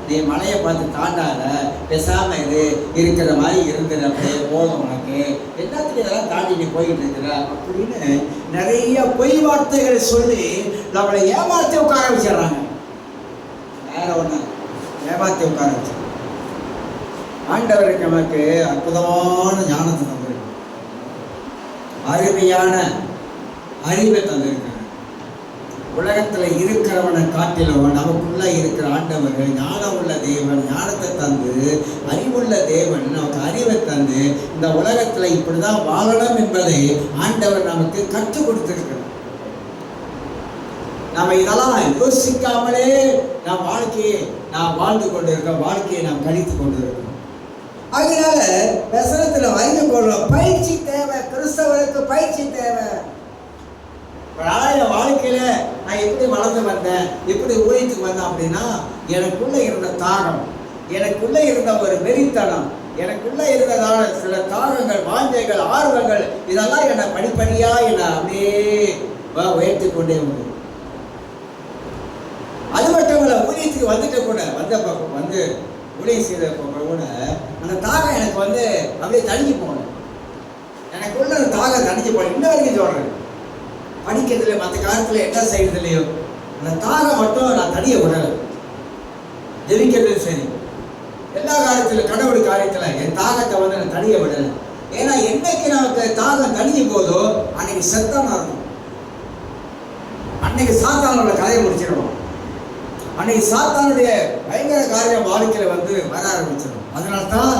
[SPEAKER 1] நீ மலையை பார்த்து தாண்டாத, பேசாமல் இருக்கிற மாதிரி இருந்துற, அப்படியே போதும் உனக்கு, எல்லாத்துக்கும் இதெல்லாம் தாண்டி நீ போய்கிட்டு இருக்கிற அப்படின்னு நிறைய பொய் வார்த்தைகளை சொல்லி நம்மளை ஏமாற்றி உட்கார வச்சிடறாங்க. வேற ஒன்று, ஏமாற்றி உட்கார வச்சு. ஆண்டவருக்கு நமக்கு அற்புதமான ஞானத்தை தந்திருக்கு, அருமையான அறிவை தந்திருக்காங்க. உலகத்தில் இருக்கிறவனை காட்டிலும் நமக்குள்ள இருக்கிற ஆண்டவர் ஞானம் உள்ள தேவன், ஞானத்தை தந்து அறிவுள்ள தேவன் நமக்கு அறிவை தந்து இந்த உலகத்தில் இப்படிதான் வாழணும் என்பதை ஆண்டவர் நமக்கு கற்றுக் கொடுத்திருக்கிறார். நம்ம இதெல்லாம் யோசிக்காமலே நாம் வாழ்ந்து கொண்டிருக்கோம், வாழ்க்கையை நாம் கழித்து கொண்டிருக்கோம். அதனால வசனத்துல அறிந்து கொள்ளும் பயிற்சி தேவை. கிறிஸ்தவருக்கு பயிற்சி தேவை. என் வாழ்க்கையில நான் எப்படி வளர்ந்து வந்தேன், எப்படி ஊழியத்துக்கு வந்தேன் அப்படின்னா, எனக்குள்ள இருந்த தாகம், எனக்குள்ள இருந்த ஒரு வெறித்தனம், எனக்குள்ள இருந்ததான சில தாகங்கள், வாஞ்சைகள், ஆர்வங்கள், இதெல்லாம் என்னை படிப்படியா என்னை அப்படியே உயர்த்தி கொண்டே முடியும். அது மட்டும் இல்லை, ஊழியத்துக்கு வந்துட்டு கூட வந்து ஊழியம் செய்த கூட அந்த தாகம் எனக்கு வந்து அப்படியே தணிஞ்சு போகணும். எனக்குள்ள அந்த தாகம் தணிஞ்சு போகணும். இன்ன வரைக்கும் சொல்றேன், படிக்கிறதுல மற்ற காலத்தில் என்ன செய்யறதுலையோ அந்த தாகம் மட்டும் நான் தனிய விடலை. ஜெபிக்கிறது சரி, எல்லா காரியத்திலும் கடவுள் காரியத்தில் என் தாகத்தை வந்து நான் தனிய விடலை. ஏன்னா என்னைக்கு நமக்கு தாகம் தனிஞ்சு போதோ அன்னைக்கு செத்தானா இருக்கும், அன்னைக்கு சாத்தானோட கதையை முடிச்சிடணும், அன்னைக்கு சாத்தானுடைய பயங்கர காரியம் வாழ்க்கையில வந்து வர ஆரம்பிச்சிடும். அதனால்தான்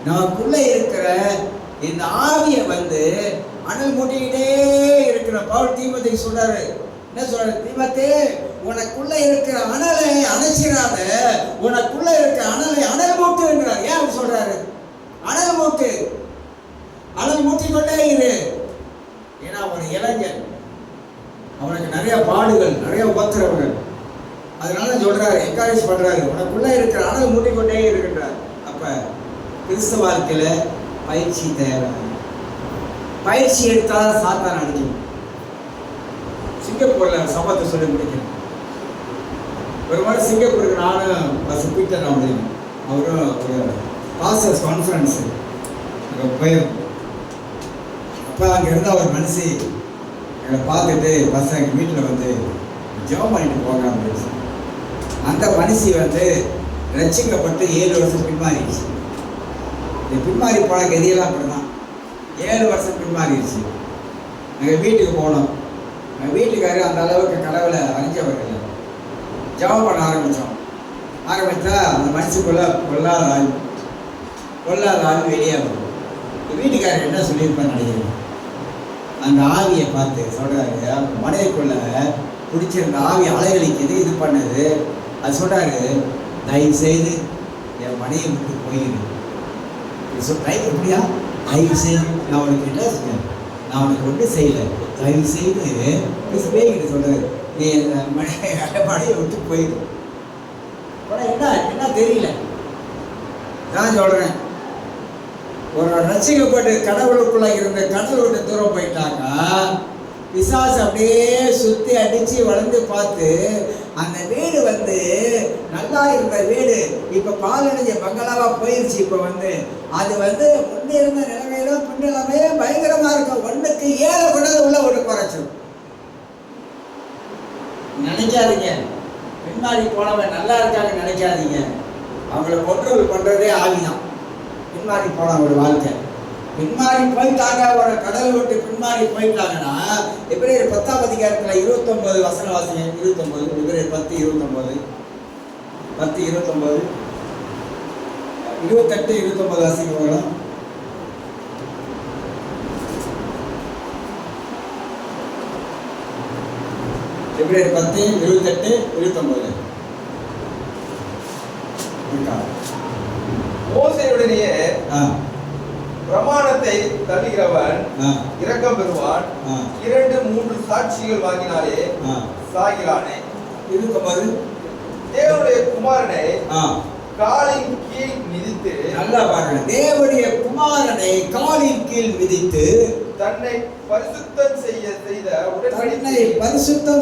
[SPEAKER 1] நமக்குள்ள இருக்கிற இந்த ஆவியை வந்து அனல் மூட்டிக்கிட்டே இருக்கிற பவுல் தீமோத்தேயுக்கு சொல்றாரு. என்ன சொல்றாரு? தீமோத்தே, உனக்குள்ள இருக்கிற அனலை அணைச்சிடாத, உனக்குள்ள இருக்கிற அனல் மூட்டு என்கிறார். ஏன் அப்படி சொல்றாரு? அனல் மூட்டிக்கொண்டே இரு. ஏன்னா ஒரு இளைஞன், அவனுக்கு நிறைய பாடுகள், நிறைய உபத்திரவங்கள். அதனால சொல்றாரு, என்கரேஜ் பண்றாரு, உனக்குள்ள இருக்கிற அனல் மூட்டிக்கொண்டே இருக்கின்றார். அப்ப கிறிஸ்தவ வாழ்க்கையில பயிற்சி தேவை. பயிற்சி எடுத்தால் சாத்தான் அடிக்கும். சிங்கப்பூர்ல சம்பவத்தை சொல்லி முடிக்கணும். ஒரு மாதிரி சிங்கப்பூருக்கு நானும் பீட்டர் அப்படின்னு அவரும் ஒரு பாஸ்டர்ஸ் கான்ஃபரன்ஸ் போயிருந்தோம். அப்போ அங்கே இருந்தால் ஒரு மனுஷி எங்களை பார்த்துட்டு பசங்க வீட்டில் வந்து ஜெபம் பண்ணிட்டு போங்க அப்படின்னு. அந்த மனுஷி வந்து ரட்சிக்கப்பட்டு 7 வருஷம் பின்மாறிடுச்சு. இந்த பின்மாறி போன கதியெல்லாம் அப்படி தான். 7 வருஷம் பின்மாறிடுச்சு. எங்கள் வீட்டுக்கு போனோம். எங்கள் வீட்டுக்காரர் அந்த அளவுக்கு கடவுளை அறிஞ்சவர்கள். ஜெபம் பண்ண ஆரம்பித்தா அந்த மனுஷுக்குள்ள கொல்லாத ஆவி வெளியே வரும். எங்கள் வீட்டுக்காரர் என்ன சொல்லியிருப்பான்னு நினைக்கிறேன், அந்த ஆவியை பார்த்து சொல்கிறாரு, அந்த மனைவிக்குள்ள பிடிச்சிருந்த ஆவி அலைகளிக்குது, இது பண்ணுது. அது சொல்கிறாரு, தயவு செய்து என் மனையை விட்டு போயிடு. எப்படியா? தயவு செய்து நான் உனக்கு என்ன செஞ்சேன், நான் உனக்கு ஒன்றும் செய்யலை, தயவு செய்து பேய்கிட்டு சொல்கிறாரு, நீ மனையை விட்டு போயிடு. என்ன தெரியல, நான் சொல்கிறேன், ஒரு ரசிக்கப்பட்டு கடவுளுக்குள்ள இருந்த கடவுளை விட்டு தூரம் போயிட்டாங்க. பிசாசு அப்படியே சுற்றி அடித்து வளர்ந்து பார்த்து அந்த வீடு வந்து நல்லா இருந்த வீடு இப்ப பாலடைஞ்ச பங்களாவா போயிருச்சு. இப்ப வந்து அது வந்து முன்னே இருந்த நிலைமையில பின்னலைமையே பயங்கரமா இருக்கும். 1க்கு 7 கொண்டது உள்ள ஒரு குறைச்சிடும். நினைக்காதீங்க பின்மாறி போனவன் நல்லா இருக்காங்க நினைக்காதீங்க. அவங்கள கொண்டு பண்றதே ஆவிதான். பின்மாறி போன ஒரு வாழ்க்கை பின்மாறி போயிட்டாங்க. ஒரு கடல் விட்டு பின்மாறி போயிட்டாங்கன்னா எபிரேயர் 10ஆம் அதிகாரத்துல 29 வசன வாசிங்க. 29 எபிரேயர் 10:29 10:29 28 29 வாசிங்க. எபிரேயர் 10:28-29
[SPEAKER 2] மோசேயுடனே பிரமாணத்தை தள்ளுகிறவன் இரக்கம் பெறுவான். 2-3 சாட்சிகள் வாங்கினாலே சாகிறானே. தேவனுடைய குமாரனை காலின் கீழ் மிதித்து,
[SPEAKER 1] நல்லா பாருங்க, தேவனுடைய குமாரனை காலின் கீழ் மிதித்து
[SPEAKER 2] தன்னை பரிசுத்தம்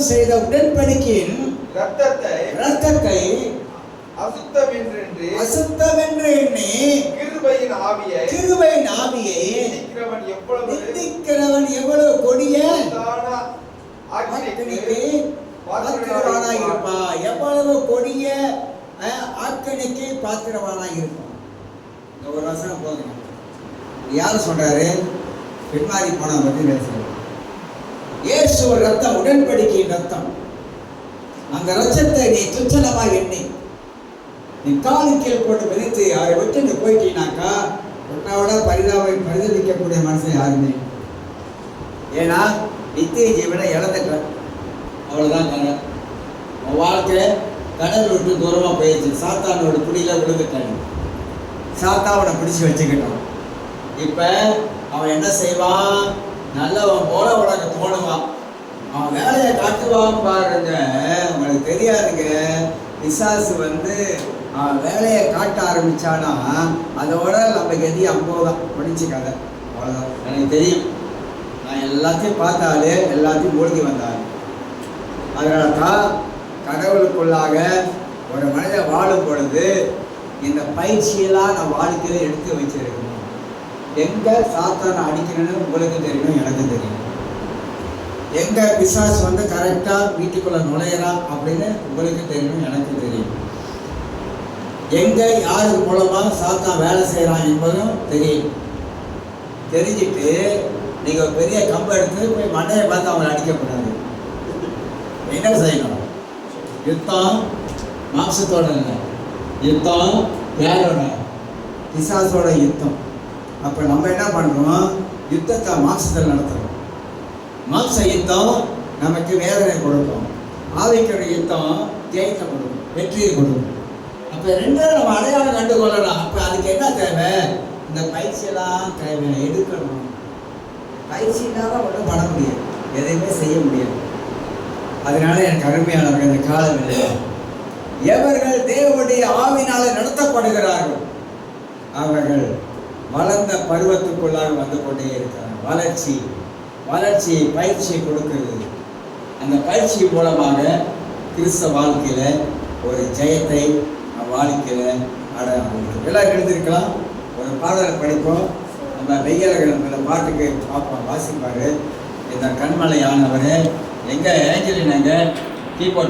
[SPEAKER 1] செய்த உடன்படிக்கையின் இரத்தத்தை அசுத்தம் என்று எண்ணி கிருபையின் ஆவியை நிந்திக்கிறவன் எவ்வளவு கொடிய ஆக்கினைக்கு பாத்திரவானாய் இருப்பான். எவ்வளவு கொடிய ஆக்கினைக்கு பாத்திரவானாய் இருப்பான். இந்த ஒரு வசனம் போதுங்க. யாரு சொல்றாரு? பின்மாறி போன பத்தி பேசுறாரு. இயேசு ரத்தம், உடன்படிக்கையின் ரத்தம். அந்த ரத்தத்தை நீ துச்சனமா எண்ணி நீ காலின் கீழ் போட்டு மிதித்து அவரை விட்டு நீ போயிட்டீனாக்கா உன்னோட பரிதவிக்கக்கூடிய மனுஷன் யாருமே. ஏன்னா நித்திய ஜீவனை இழந்துட்ட, அவ்வளவுதான் கதை. உன் வாழ்க்கை கடல் விட்டு தூரமா போயிடுச்சு. சாத்தானோட பிடியில விழுந்துட்டான். சாத்தாவனை பிடிச்சு வச்சுக்கிட்டான். இப்ப அவன் என்ன செய்வான்? நல்லவன் போல உனக்கு தோணுவான். அவன் வேலையை காட்டுவான் பாருங்க. உங்களுக்கு தெரியாதுங்க, பிசாசு வந்து அவன் வேலையை காட்ட ஆரம்பிச்சானா அதோட நம்ம கதி அம்போதான் முடிச்சு கதை. அவ்வளோதான். எனக்கு தெரியும். நான் எல்லாத்தையும் பார்த்தாலே எல்லாத்தையும் மூழ்கி வந்தாங்க. அதனால தான் கடவுளுக்குள்ளாக ஒரு மனிதன் வாழும் பொழுது இந்த பயிற்சியெல்லாம் நான் வாழ்க்கையில எடுத்து வச்சிருக்கணும். எங்க சாத்தானை அடிக்கணும்னு உங்களுக்கு தெரியும், எனக்கு தெரியும். எங்க பிசாசு வந்து கரெக்டா வீட்டுக்குள்ள நுழையிறான் அப்படின்னு உங்களுக்கு தெரியும், எனக்கு தெரியும். எங்க யாருக்கு மூலமா சாத்தான் வேலை செய்யறான் என்பதும் தெரியும். தெரிஞ்சுட்டு நீங்க பெரிய கம்பை எடுத்து போய் மண்டையை பார்த்து அவங்களை அடிக்கக்கூடாது. என்ன செய்யணும்? யுத்தம் மாம்சத்தோட இல்லை, யுத்தம் யாரோட? பிசாசோட யுத்தம். அப்ப நம்ம என்ன பண்றோம்? யுத்தத்தை மாம்சத்தில் நடத்துறோம். மாம்ச யுத்தம் நமக்கு வேதனை கொடுக்கும், ஆவிக்கிற யுத்தம் ஜெயத்தை கொடுக்கும், வெற்றியை கொடுக்கும். அப்ப ரெண்டும் நம்ம அடையாளம் கண்டு கொள்ளலாம். அப்ப அதுக்கு என்ன தேவை? இந்த பயிற்சியெல்லாம் தேவை, எடுக்கணும். பயிற்சி இல்லாத ஒன்றும் பண்ண முடியாது, எதையுமே செய்ய முடியாது. அதனால எனக்கு அருமையானவர்கள், இந்த காலமில்லை எவர்கள் தேவனுடைய ஆவினால நடத்தப்படுகிறார்கள் அவர்கள் வளர்ந்த பருவத்துக்குள்ளாக வந்து கொண்டே இருக்கிறார். வளர்ச்சி பயிற்சியை கொடுக்கிறது. அந்த பயிற்சி மூலமாக கிறிஸ்தவ வாழ்க்கையில ஒரு ஜெயத்தை வாழ்க்கையில அடையலாம். எல்லாம் எழுதியிருக்கலாம். ஒரு பாடலை படிப்போம். நம்ம வெய்யலகன் அந்த பாட்டுக்கு பார்ப்போம், வாசிப்பாரு. இந்த கண்மலையானவர் எங்க ஏஞ்சலின் எங்க கீபோர்ட்